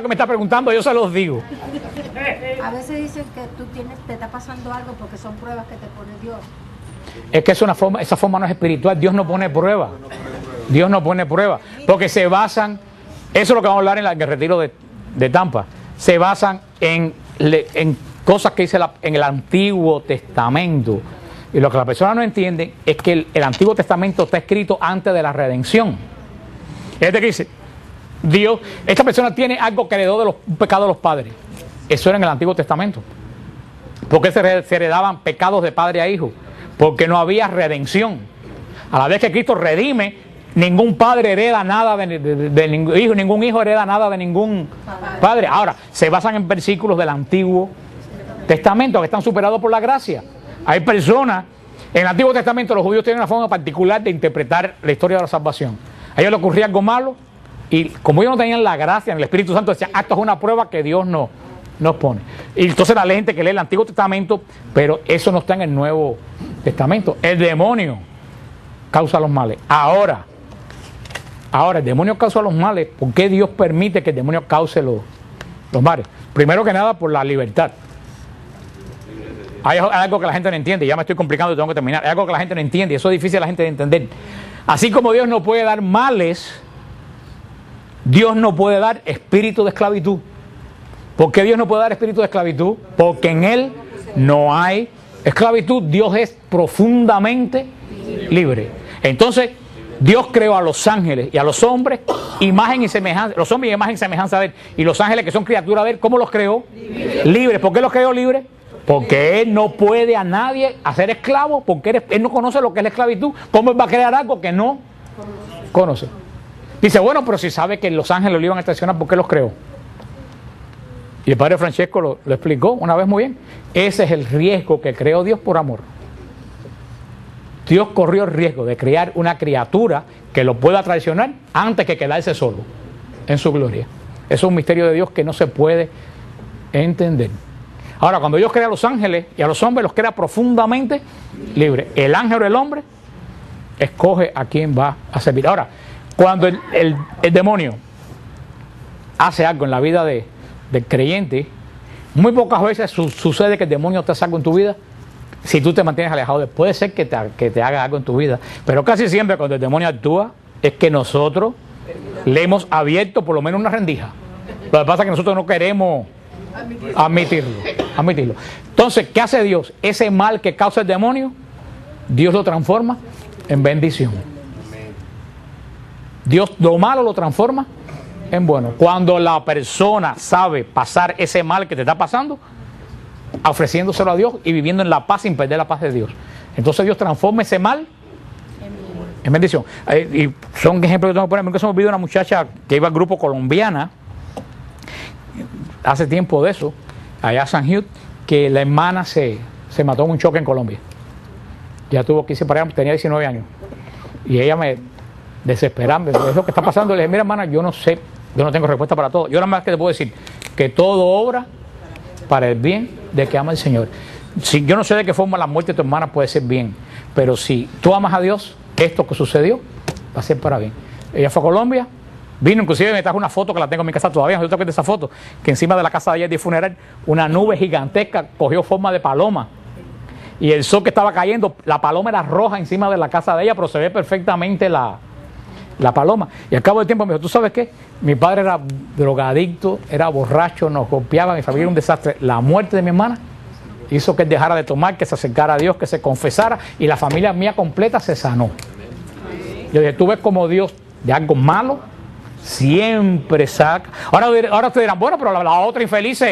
que me está preguntando, yo se los digo. A veces dicen que te está pasando algo porque son pruebas que te pone Dios. Es que esa forma no es espiritual. Dios no pone prueba. Dios no pone prueba. Porque se basan, eso es lo que vamos a hablar en el retiro de Tampa, se basan en cosas que dice en el Antiguo Testamento. Y lo que la persona no entiende es que el Antiguo Testamento está escrito antes de la redención. Es de que dice, Dios, esta persona tiene algo que heredó de los pecados de los padres. Eso era en el Antiguo Testamento. Porque se heredaban pecados de padre a hijo. Porque no había redención. A la vez que Cristo redime, ningún padre hereda nada de ningún hijo, ningún hijo hereda nada de ningún padre. Ahora, se basan en versículos del Antiguo Testamento que están superados por la gracia. Hay personas, en el Antiguo Testamento los judíos tienen una forma particular de interpretar la historia de la salvación. A ellos les ocurría algo malo y como ellos no tenían la gracia en el Espíritu Santo, decían, esto es una prueba que Dios nos pone. Y entonces la gente que lee el Antiguo Testamento, pero eso no está en el Nuevo Testamento. El demonio causa los males. Ahora, Ahora, el demonio causa los males. ¿Por qué Dios permite que el demonio cause los males? Primero que nada, por la libertad. Hay algo que la gente no entiende, ya me estoy complicando y tengo que terminar. Hay algo que la gente no entiende y eso es difícil a la gente de entender. Así como Dios no puede dar males, Dios no puede dar espíritu de esclavitud. ¿Por qué Dios no puede dar espíritu de esclavitud? Porque en Él no hay esclavitud. Dios es profundamente libre. Entonces, Dios creó a los ángeles y a los hombres, imagen y semejanza, los hombres y imagen y semejanza de Él. Y los ángeles que son criaturas de Él, ¿cómo los creó? Libres. ¿Por qué los creó libres? Porque Él no puede a nadie hacer esclavo, porque Él no conoce lo que es la esclavitud. ¿Cómo Él va a crear algo que no conoce? Dice, bueno, pero si sabe que los ángeles lo iban a traicionar, ¿por qué los creó? Y el padre Francesco lo explicó una vez muy bien. Ese es el riesgo que creó Dios por amor. Dios corrió el riesgo de crear una criatura que lo pueda traicionar antes que quedarse solo en su gloria. Eso es un misterio de Dios que no se puede entender. Ahora, cuando Dios crea a los ángeles y a los hombres, los crea profundamente libres. El ángel o el hombre escoge a quién va a servir. Ahora, cuando el demonio hace algo en la vida del creyente, muy pocas veces sucede que el demonio te hace algo en tu vida si tú te mantienes alejado de él. Puede ser que te haga algo en tu vida, pero casi siempre cuando el demonio actúa es que nosotros le hemos abierto por lo menos una rendija. Lo que pasa es que nosotros no queremos admitirlo. Entonces, ¿qué hace Dios? Ese mal que causa el demonio, Dios lo transforma en bendición. Dios lo malo lo transforma en bueno. Cuando la persona sabe pasar ese mal que te está pasando, ofreciéndoselo a Dios y viviendo en la paz sin perder la paz de Dios. Entonces Dios transforma ese mal en bendición. Y son ejemplos que tengo que poner. Nunca se me olvidó una muchacha que iba al grupo colombiana hace tiempo de eso, allá a San Hugh, que la hermana se mató en un choque en Colombia. Ya tuvo que irse para allá, tenía 19 años. Y ella me desesperaba, es lo que está pasando. Le dije, mira hermana, yo no sé, yo no tengo respuesta para todo. Yo nada más que te puedo decir que todo obra para el bien de que ama el Señor. Si, yo no sé de qué forma la muerte de tu hermana puede ser bien, pero si tú amas a Dios, esto que sucedió va a ser para bien. Ella fue a Colombia, vino, inclusive me trajo una foto que la tengo en mi casa todavía, yo tengo esa foto, que encima de la casa de ella de funeral, una nube gigantesca cogió forma de paloma. Y el sol que estaba cayendo, la paloma era roja encima de la casa de ella, pero se ve perfectamente la paloma. Y al cabo del tiempo me dijo, ¿tú sabes qué? Mi padre era drogadicto, era borracho, nos golpeaba, mi familia era un desastre. La muerte de mi hermana hizo que él dejara de tomar, que se acercara a Dios, que se confesara, y la familia mía completa se sanó. Yo dije, tú ves como Dios de algo malo siempre saca. Ahora ustedes dirán, bueno, pero la otra infeliz